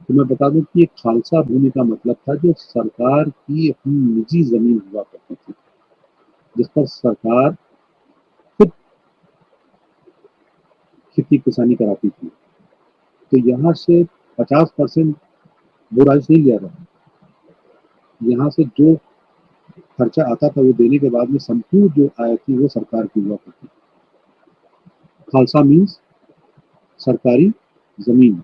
A: तो मैं बता दूं कि ये खालसा भूमि का मतलब था जो सरकार की अपनी निजी जमीन हुआ करती थी, जिस पर सरकार खुद खेती किसानी कराती थी। तो यहाँ से 50% वो राजस्व नहीं लिया था। यहाँ से जो खर्चा आता था वो देने के बाद में संपूर्ण जो आय थी वो सरकार की हुआ करती थी। खालसा मीन्स सरकारी जमीन,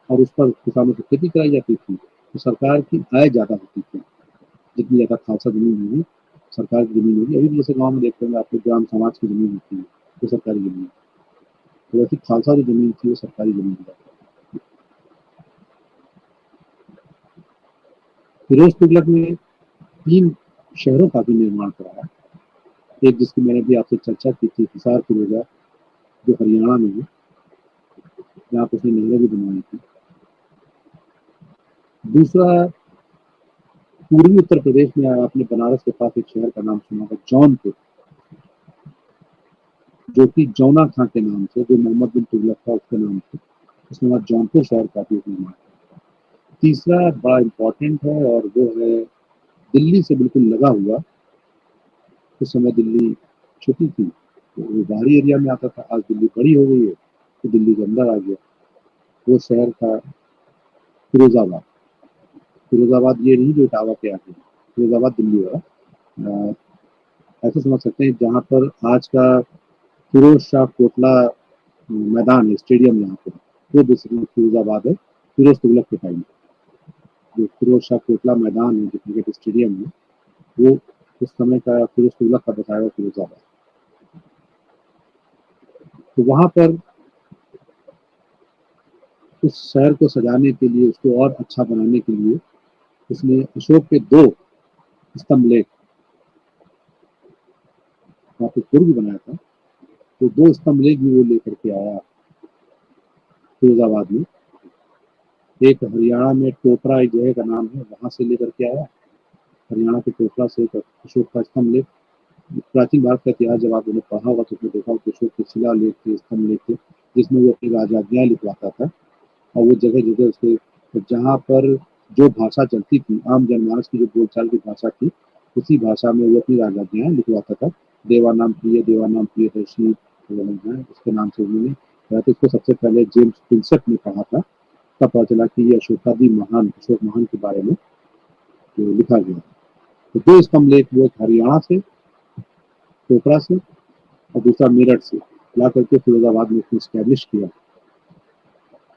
A: और उस पर किसानों को खेती कराई जाती थी, तो सरकार की आय ज्यादा होती थी। जितनी ज्यादा खालसा जमीन होगी, सरकार की जमीन होगी। अभी भी जैसे गाँव में देखते हैं आपको, ग्राम समाज की जमीन होती है वो सरकारी जमीन, तो वैसे खालसा जो जमीन थी वो सरकारी जमीन है। फिरोज तुगलक ने 3 शहरों का भी निर्माण कराया। एक जिसकी मैंने भी आपसे चर्चा की थी, हिसार फिरोजा, जो हरियाणा में है, जहाँ पर उसने नहरें भी बनवाई थी। दूसरा, पूर्वी उत्तर प्रदेश में आपने बनारस के पास एक शहर का नाम सुना होगा, जौनपुर, जो कि जौना खां के नाम से, जो मोहम्मद बिन तुगलक था उसके नाम से, उसने वहाँ जौनपुर शहर का भी निर्माण। तीसरा बड़ा इम्पोर्टेंट है, और वो है दिल्ली से बिल्कुल लगा हुआ। उस समय दिल्ली छोटी थी, तो वो बाहरी एरिया में आता था। आज दिल्ली बड़ी हो गई है तो दिल्ली के अंदर आ गया। वो शहर था फिरोजाबाद। फिरोजाबाद ये नहीं जो इटावा के आगे, फिरोजाबाद दिल्ली वाला। ऐसे समझ सकते हैं जहाँ पर आज का फिरोज शाह कोटला मैदान है, स्टेडियम यहाँ पे, वो बेसिकली फिरोजाबाद है फिरोज तुगलक के टाइम। जो फिरोज शाह कोटला मैदान है, जो क्रिकेट स्टेडियम है, वो उस समय का फिरोज तुगलक का बताया हुआ फिरोजाबाद। तो वहाँ पर उस शहर को सजाने के लिए, उसको और अच्छा बनाने के लिए, उसने अशोक के 2 स्तंभ लेख, वहाँ पे पुल भी बनाया था, तो 2 स्तंभ लेख भी वो लेकर के आया फिरोजाबाद में। एक हरियाणा में टोपरा एक जगह का नाम है, वहां से लेकर के आया। हरियाणा के टोपरा से एक अशोक का स्तंभ लेख। प्राचीन भारत का इतिहास जब आपने पढ़ा होगा तो उसमें देखा होगा कि अशोक के शिला लेख थे, स्तंभ लेख थे, जिसमें वो अपनी राजाज्ञा लिखवाता था। और वो जगह जगह उसके, तो जहाँ पर जो भाषा चलती थी, आम जनमानस की जो बोलचाल की भाषा थी, उसी भाषा में वो अपनी राजाज्ञाएं लिखवाता था। देवानाम प्रिय, देवानाम प्रियदर्शी, उसके नाम से उन्होंने, वैसे इसको सबसे पहले जेम्स प्रिंसेप ने कहा था। तब पता चला कि ये अशोकादि महान, अशोक महान के बारे में जो लिखा गया। तो 2 स्तंभ लेख, वो एक हरियाणा से, टोपरा से, और दूसरा मेरठ से ला करके फिरोजाबाद में उसने स्टैब्लिश किया,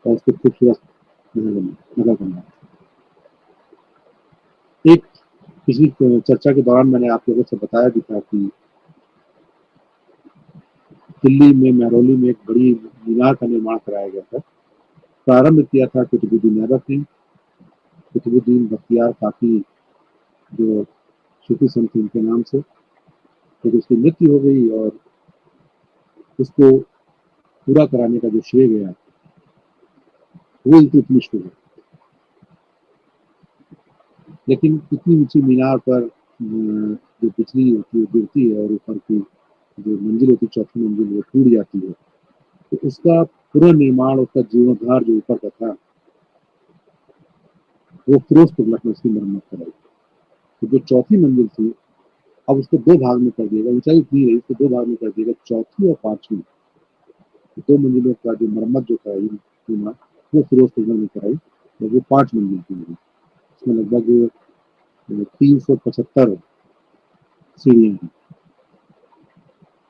A: और उसको खूबसूरत नगर बनाया। एक पिछली चर्चा के दौरान मैंने आप लोगों से बताया भी था कि दिल्ली में महरौली में एक बड़ी मीनार का निर्माण कराया गया था। प्रारंभ किया था कुतुबुद्दीन ऐबक ने। कुतुबुद्दीन बख्तियार काफी जो सूफी संत थे उनके नाम से, फिर उसकी मृत्यु हो गई, और उसको पूरा कराने का जो श्रेय गया वो इल्तुतमिश को गया। लेकिन इतनी ऊंची मीनार पर जो बिजली होती है गिरती है, और ऊपर की जो मंजिल होती है, चौथी मंजिल, वो टूट जाती है। तो उसका पुनर्निर्माण, उसका जीर्णोद्धार जो ऊपर का था, वो फिरोज तुगलक ने उसकी मरम्मत कराई। तो जो चौथी मंजिल थी, अब उसको 2 भाग में कर दिएगा, ऊंचाई उतनी रही, उसको 2 भाग में कर दिएगा, चौथी और पांचवी। 2 मंजिलों का जो मरम्मत जो कराई वो फिरोज तुगलक ने कराई, और वो 5 मंजिल की हुई। उसमें लगभग 375 सीढ़ियाँ हैं।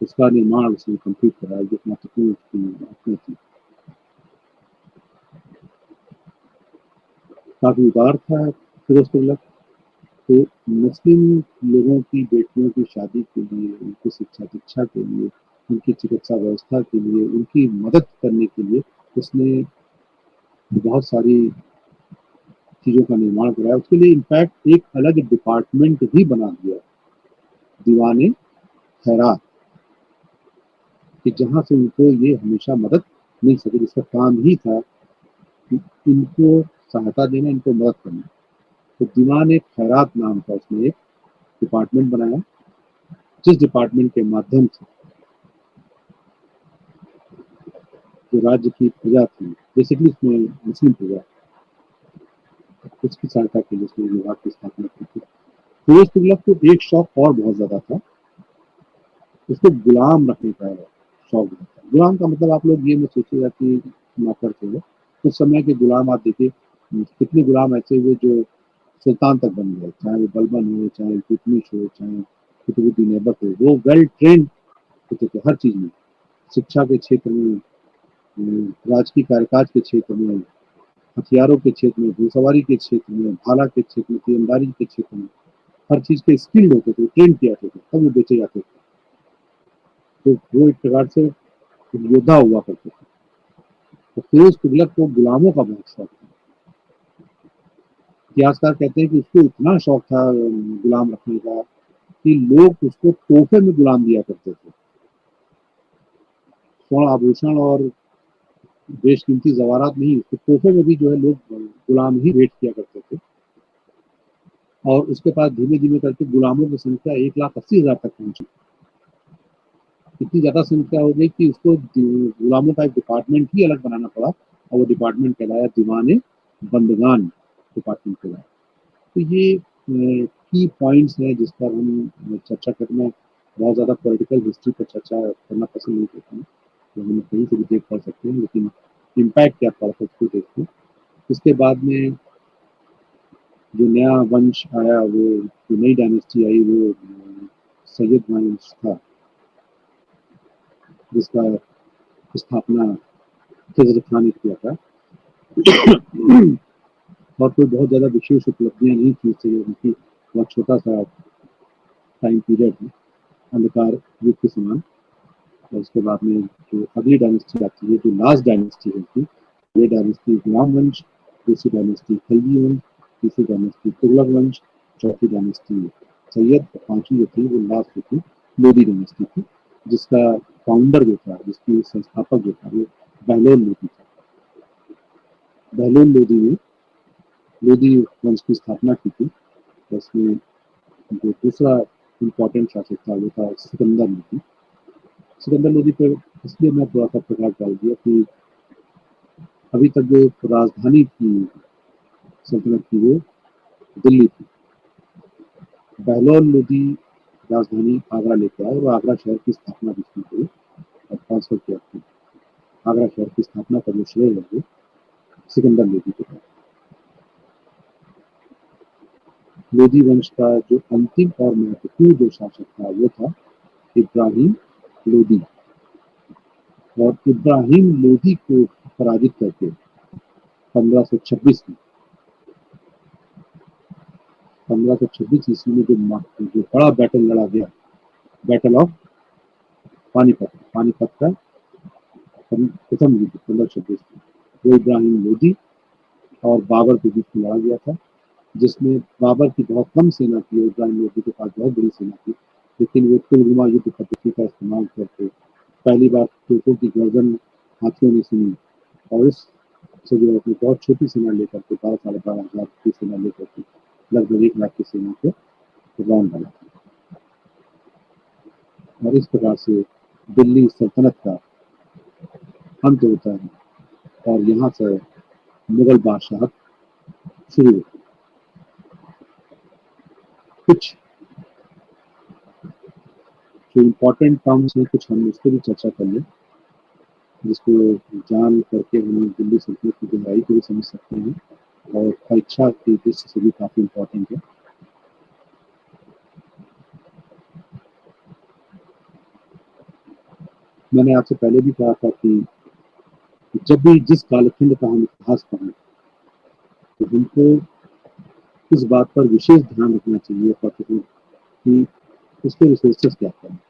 A: उसका निर्माण उसने कंप्लीट कराया, जो महत्वपूर्ण उसकी थी। काफी उदार था फिरोज तुगलक। तो मुस्लिम लोगों की बेटियों की शादी के लिए, उनकी शिक्षा दीक्षा के लिए, उनकी चिकित्सा व्यवस्था के लिए, उनकी मदद करने के लिए उसने बहुत सारी चीज़ों का निर्माण कराया। उसके लिए इनफैक्ट एक अलग डिपार्टमेंट भी बना दिया, दीवाने खैरात, कि जहाँ से उनको ये हमेशा मदद मिल सके, जिसका काम ही था कि इनको सहायता देना, इनको मदद करना। तो दीवाने खैरात नाम का उसने एक डिपार्टमेंट बनाया, जिस डिपार्टमेंट के माध्यम से जो राज्य की प्रजा थी, बेसिकली उसमें मुस्लिम प्रजा, उसकी सहायता के लिए उसने विभाग की स्थापना की थी। फिरोज तुगलक को एक शौक और बहुत ज्यादा था, उसको गुलाम रखने का शौक था। गुलाम का मतलब आप लोग ये मत सोचिएगा कि नौकर थे। उस समय के गुलाम आप देखिए, कितने गुलाम ऐसे हुए जो सुल्तान तक बन गए, चाहे वो बलबन हो, चाहे इल्तुतमिश हो, चाहे कुतुबुद्दीन ऐबक हो। वो वेल ट्रेंड होते थे हर चीज में, शिक्षा के क्षेत्र में, राजकीय कार्यकाज के क्षेत्र में, हथियारों के क्षेत्र में, घुड़सवारी के क्षेत्र में, भाला के क्षेत्र में, तीरंदाजी के क्षेत्र में, हर चीज के स्किल्ड होते थे, ट्रेन किए जाते थे, तब वो बेचे जाते थे। तो वो एक प्रकार से योद्धा हुआ करते थे। तो फिरोज तुगलक को गुलामों का बहुत शौक था। इतिहासकार कहते हैं कि उसको इतना शौक था गुलाम रखने का कि लोग उसको तोहफे में गुलाम दिया करते थे। स्वर्ण आभूषण और बेशकीमती जवारात नहीं, उसके तोहफे में भी जो है लोग गुलाम ही भेंट किया करते थे। और उसके पास धीमे धीमे करके गुलामों की संख्या 1,80,000 तक पहुंची। इतनी ज्यादा संख्या हो गई कि उसको गुलामों का एक डिपार्टमेंट ही अलग बनाना पड़ा, और वो डिपार्टमेंट कहलाया दीवाने बंदगान डिपार्टमेंट कहलाया। तो ये की पॉइंट्स हैं जिस पर हम चर्चा करना, बहुत ज़्यादा पॉलिटिकल हिस्ट्री पर चर्चा करना पसंद नहीं करते हैं, तो हम कहीं से भी देख पा सकते हैं, लेकिन इम्पैक्ट क्या पड़ता है उसको देखते हैं। इसके बाद में जो नया वंश आया, वो जो नई डायनेस्टी आई, वो सैयद वंश था, जिसका स्थापना खिज़र खान ने किया था। और कोई बहुत ज़्यादा विशेष उपलब्धियां नहीं थी उससे, उनकी बहुत छोटा सा टाइम पीरियड है, अंधकार युग के समान। और उसके बाद में जो अगली डायनेस्टी आती है, जो लास्ट डायनेस्टी होती, ये डायनेस्टी गुलाम वंश, दूसरी डायनेस्टी खलजी वंश, तीसरी डायनेस्टी तुगलक वंश, चौथी डायनेस्टी सैयद, और पांचवी जो थी वो लास्ट जो थी लोधी डायनेस्टी थी, जिसका फाउंडर जो था, जिसकी संस्थापक जो था, वो बहलोल लोधी था। बहलोल लोधी ने लोधी वंश की स्थापना की थी। उसमें जो दूसरा इम्पोर्टेंट शासक था वो था सिकंदर लोधी। सिकंदर लोधी पर इसलिए मैं थोड़ा सा प्रकाश डाल दिया कि अभी तक जो राजधानी थी सल्तनत की, वो दिल्ली थी। बहलोल लोधी राजधानी आगरा लेके आए, और आगरा शहर की स्थापना भी की और ट्रांसफर किया था। आगरा शहर की स्थापना का जो श्रेय है वो सिकंदर लोधी को था। लोधी वंश का जो अंतिम और महत्वपूर्ण जो शासक था वो था इब्राहिम लोधी। और इब्राहिम लोधी को पराजित करके 1526 में 1526 ईस्वी में जो बड़ा बैटल लड़ा गया, बैटल ऑफ पानीपत, पानीपत का प्रथम युद्ध 1526 में, वो इब्राहिम लोधी और बाबर के बीच में लड़ा गया था, जिसमें बाबर की बहुत कम सेना थी, इब्राहिम लोधी के पास बहुत बड़ी सेना थी, लेकिन वो तुलगुमा युद्ध पद्धति का इस्तेमाल करके पहली बार तोपों की गर्दन हाथियों ने सुनी, और उस से जो अपनी बहुत छोटी सेना लेकर के 12,500 की सेना लेकर के लगभग 1 लाख की सेना को रौंद डाला। और इस प्रकार से दिल्ली सल्तनत का अंत होता है, और यहाँ से मुगल बादशाह शुरू होती है। कुछ जो इम्पोर्टेंट टर्म्स हैं, कुछ हम उस पर भी चर्चा कर लें, जिसको जान करके हम दिल्ली सल्तनत की गहराई को भी समझ सकते हैं, और परीक्षा की दृष्टि से भी काफ़ी इम्पोर्टेंट है। मैंने आपसे पहले भी कहा था कि जब भी जिस कालखंड का हम इतिहास पढ़ें तो हमको इस बात पर विशेष ध्यान रखना चाहिए कि उसके रिसोर्सेस क्या क्या हैं।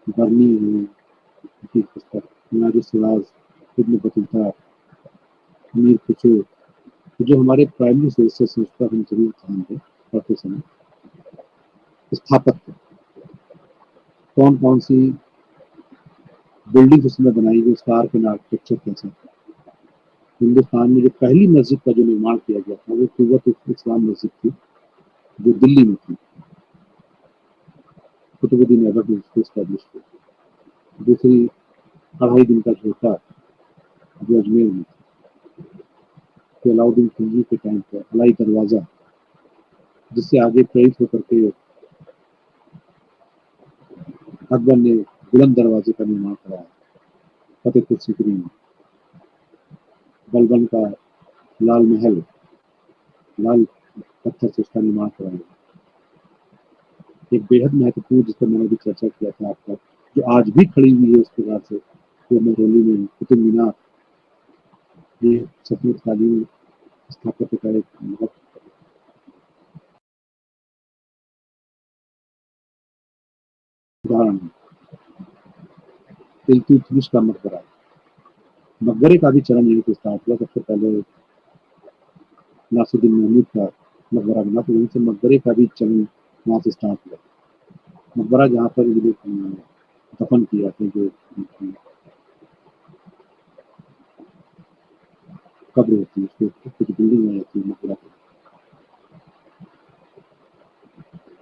A: बर्नी है की पुस्तक, हमारी सिराज, इब्न बतूता, अमीर खुसरो, जो हमारे प्राइमरी सोर्सेस हैं उस पर हम जरूर ध्यान दें पढ़ते समय। स्थापत्य, कौन कौन सी बिल्डिंग उसमें बनाई गई, उसका आर्क एंड आर्किटेक्चर कैसा था। हिंदुस्तान में जो पहली मस्जिद का जो निर्माण किया गया था वो कुव्वत इस्लाम मस्जिद थी, जो दिल्ली में थी। कुतुबुद्दीन ऐबक ने उसको स्टैब्लिश किया। दूसरी 2.5 दिन का झोंका जो अजमेर में, कि अलाउद्दीन खिलजी के टाइम पर अलाई दरवाजा, जिससे आगे प्रेरित होकर के अकबर ने बुलंद दरवाजे का निर्माण कराया फतेहपुर सीकरी में। बलबन का लाल महल, लाल पत्थर से उसका निर्माण कराया। एक बेहद महत्वपूर्ण, जिस पर मैंने भी चर्चा किया था आपका, जो आज भी खड़ी हुई है उस प्रकार से, वो महरौली में कुतुब मीनार, ये सफेदकालीन स्थापत्य का एक बहुत उदाहरण है। इल्तुतमिश का मकबरा, मकबरे का भी चरण यहीं से स्टार्ट हुआ। सबसे पहले नासिरुद्दीन महमूद का मकबरा बना, तो वहीं से मकबरे का भी चरण वहाँ से स्टार्ट हुआ। मकबरा जहाँ पर ये लोग दफन किया था, जो कब्र होती है, उसको कुछ बिल्डिंग में जाती है मकबरा।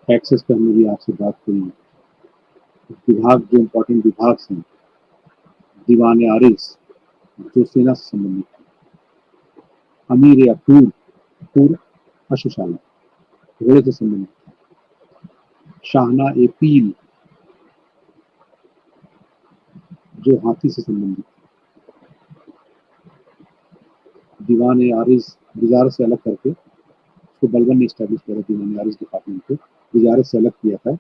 A: टैक्सेस पर हमने भी आपसे बात करी। विभाग, जो इम्पोर्टेंट विभाग हैं, दीवान आरिस जो सेना से संबंधित है, अमीर अकूर, अकूर अशुशाला घोड़े से संबंधित, शाहना ए पील जो हाथी से संबंधित, दीवान ए आरिस वजारत से अलग करके, उसको बलबन ने स्टैब्लिश किया था। दीवान ए आरिस डिपार्टमेंट को वजारत से अलग किया था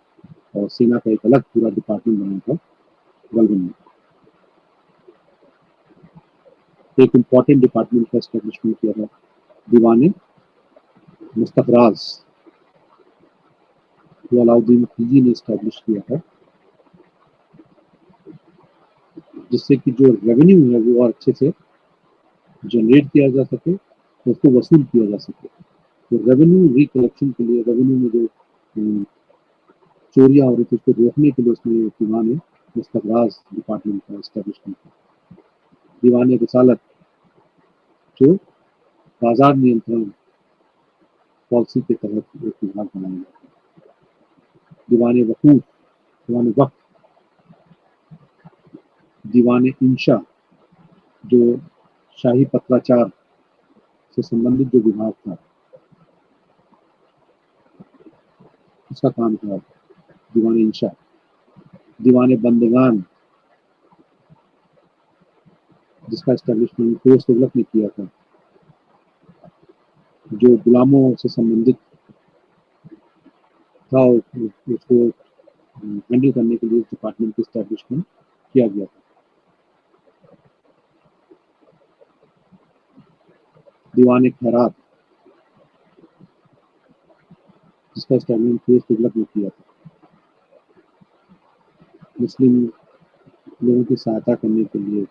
A: और सेना का एक अलग पूरा डिपार्टमेंट बनाया था बलबन ने। एक इम्पॉर्टेंट डिपार्टमेंट का एस्टेब्लिशमेंट किया था दीवान मुस्तफराज, जो अलाउद्दीन खिलजी ने स्टैब्लिश किया था, जिससे कि जो रेवेन्यू है वो और अच्छे से जनरेट किया जा सके, उसको वसूल किया जा सके। तो रेवेन्यू रिकलेक्शन के लिए, रेवेन्यू में जो चोरियां हो रही थी उसको रोकने के लिए उसने दीवान मुस्तफराज डिपार्टमेंट का एस्टेब्लिशमेंट किया। दीवान रसालत जो बाजार नियंत्रण पॉलिसी के तहत एक विभाग बनाया गया। दीवान वकूफ, दीवान वक्त, दीवान इंशा जो शाही पत्राचार से संबंधित जो विभाग था उसका काम था दीवान इंशा। दीवान बंदगान, जिसका एस्टेब्लिशमेंट फिरोज तुगलक ने किया था, जो गुलामों से संबंधित था, उसको हैंडल करने के लिए डिपार्टमेंट की एस्टेब्लिशमेंट किया गया था। दीवान खैरात, जिसका एस्टेब्लिशमेंट फिरोज तुगलक ने किया था, मुस्लिम लोगों की सहायता करने के लिए,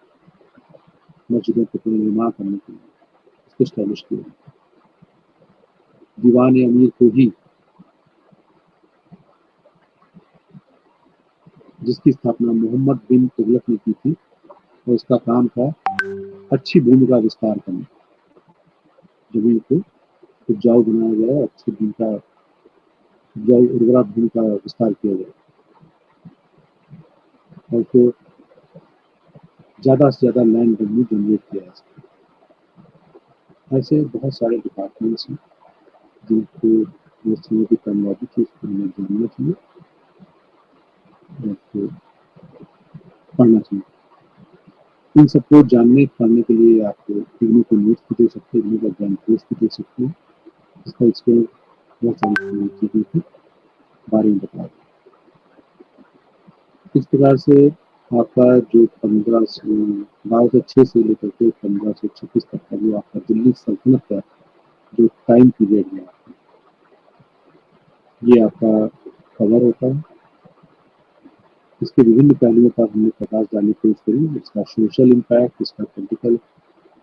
A: मस्जिदों के पुनर्निर्माण करने के लिए उसको एस्टेब्लिश किया। दीवान अमीर कोही, जिसकी स्थापना मोहम्मद बिन तुगलक ने की थी और इसका काम था अच्छी भूमि का विस्तार करना, जमीन को उपजाऊ बनाया गया, अच्छी भूमि का उपजाऊ उर्वरा भूमि का विस्तार किया गया और तो ज़्यादा से ज़्यादा लैंड रेवेन्यू जनरेट किया जा सके। ऐसे बहुत सारे डिपार्टमेंट्स हैं जिनको समझने की टेक्नोलॉजी की उसको हमें जानना चाहिए और उसको पढ़ना चाहिए। इन सबको जानने पढ़ने के लिए आप इग्नू को नोट्स भी दे सकते हैं, इग्नू का ज्ञान कोर्स भी दे सकते हैं, जिसका इसको बहुत सारी चीज़ों के बारे में बताया। इस प्रकार से आपका जो 15 से 1206 से लेकर के 1526 तक का जो आपका दिल्ली सल्तनत का जो टाइम पीरियड है, ये आपका कवर होता है। इसके विभिन्न पहलुओं पर हमने प्रकाश डालने की कोशिश करी, इसका सोशल इम्पैक्ट, इसका पॉलिटिकल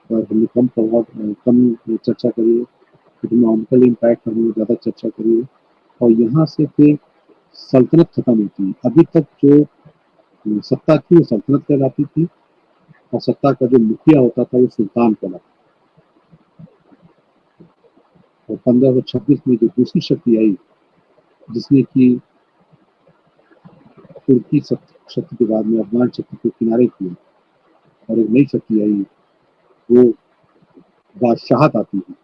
A: पर हमने कम चर्चा करी है, इकोनॉमिकल इम्पैक्ट हमने ज़्यादा चर्चा करी है। और यहाँ से फिर सल्तनत खत्म होती है। अभी तक जो सत्ता थी वो सल्तनत कहलाती थी, और सत्ता का जो मुखिया होता था वो सुल्तान कहलाता था। और 1526 में जो दूसरी शक्ति आई, जिसने कि तुर्की शक्ति के बाद में अफगान शक्ति को किनारे किया, और एक नई शक्ति आई, वो बादशाहत आती है।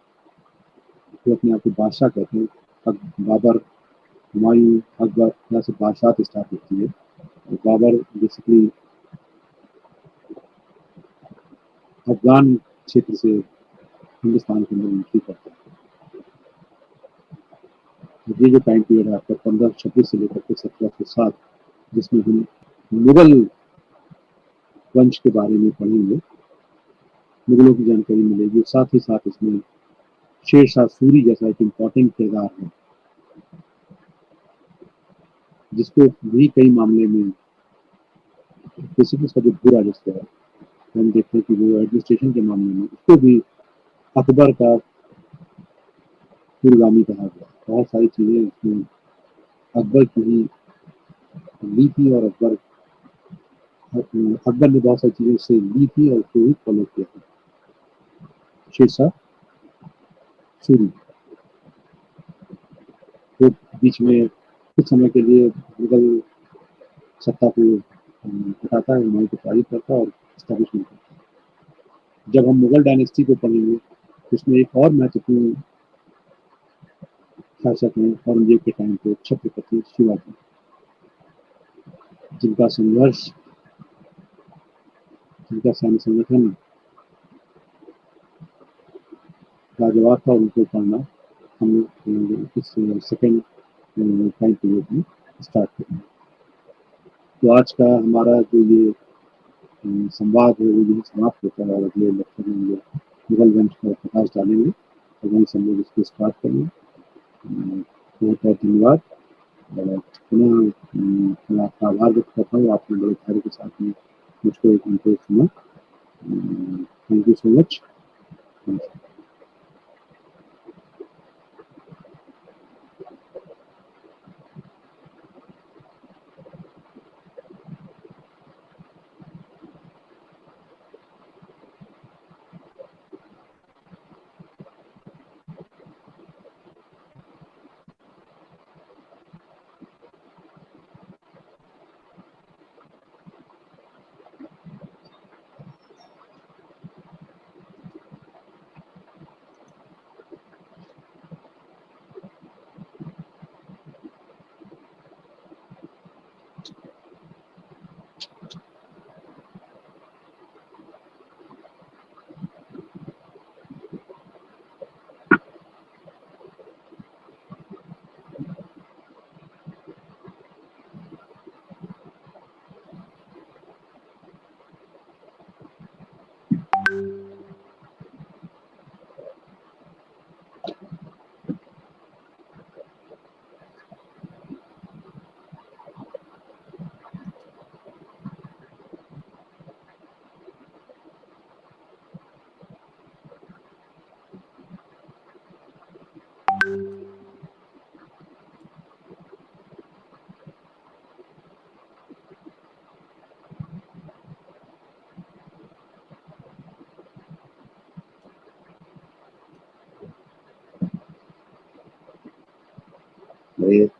A: वो अपने आप को बादशाह कहते हैं। अब बाबर, हुमायूं, अकबर यहाँ से बादशाहत स्टार्ट होती है। और बाबर बेसिकली अफगान क्षेत्र से हिंदुस्तान के अंदर एंट्री करता है। ये जो टाइम पीरियड है आपका 1526 से लेकर के 1707, जिसमें हम मुगल वंश के बारे में पढ़ेंगे, मुगलों की जानकारी मिलेगी। साथ ही साथ इसमें शेर शाह सूरी जैसा एक इम्पोर्टेंट किरदार है, जिसको भी कई मामले में बेसिकली उसका जो भू राजस्व है, हम देखते हैं कि वो एडमिनिस्ट्रेशन के मामले में उसको भी अकबर का पूर्वगामी कहा गया। बहुत सारी चीजें इसमें अकबर की ही ली थी, और अकबर ने बहुत सारी चीजें उससे ली थी और उसको ही फॉलो किया था। शेरशाह सूरी वो बीच में कुछ समय के लिए मुगल सत्ता को हटाता है, हुमायूं को तारीफ करता है और स्टैब्लिशमेंट करता है। जब हम मुगल डायनेस्टी को पढ़ेंगे तो उसमें एक और महत्वपूर्ण शासक हैं औरंगजेब के टाइम पे छत्रपति शिवाजी, जिनका संघर्ष, जिनका सैन्य संगठन लाजवाब था, उनको पढ़ना हम इस सेकेंड टाइम पीरियड में स्टार्ट करेंगे। तो आज का हमारा जो ये संवाद है वो यही समाप्त होता है, और अगले लेक्चर में ये मुगल वंश पर प्रकाश डालेंगे और वहीं से हम लोग इसको स्टार्ट करेंगे। बहुत बहुत धन्यवाद। और पुनः मैं आपका आभार व्यक्त करता हूँ, आपने बड़े धैर्य के साथ में मुझको एक घंटे सुना। Thank you so much.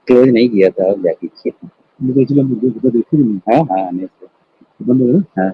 B: Close नहीं किया था, अब जाके किया।
A: मुझे देखी नहीं।
B: हाँ हाँ, नहीं
A: बंद हो गया।
B: हाँ।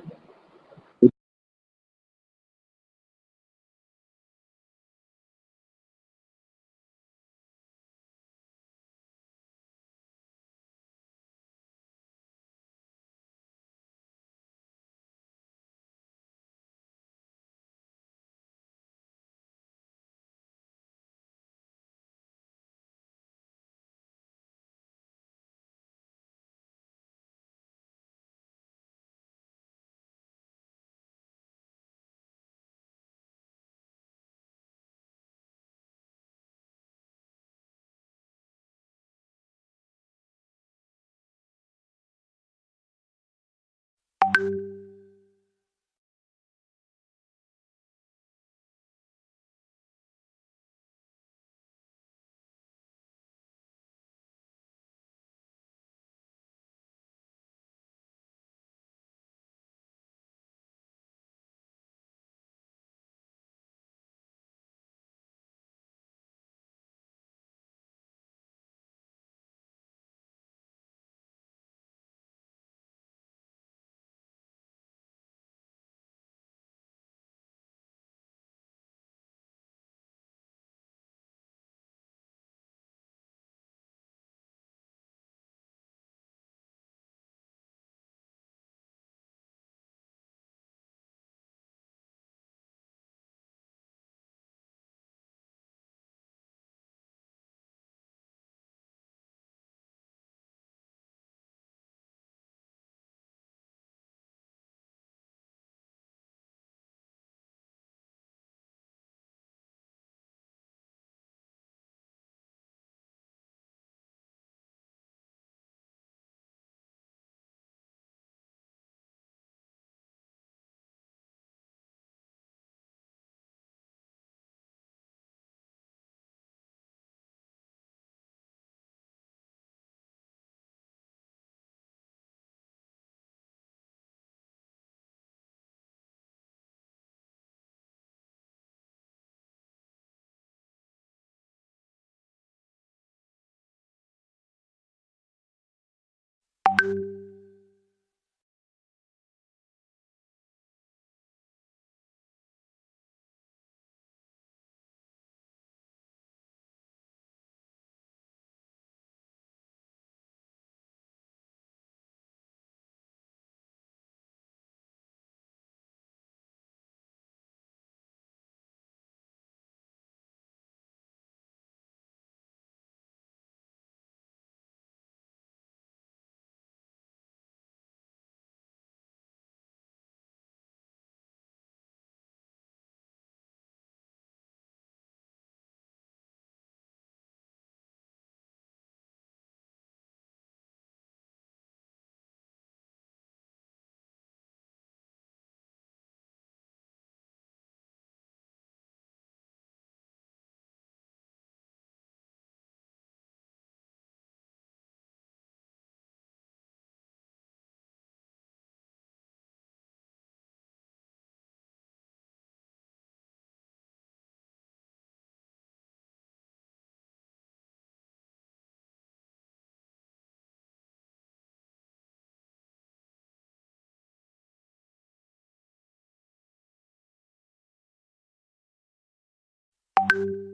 C: you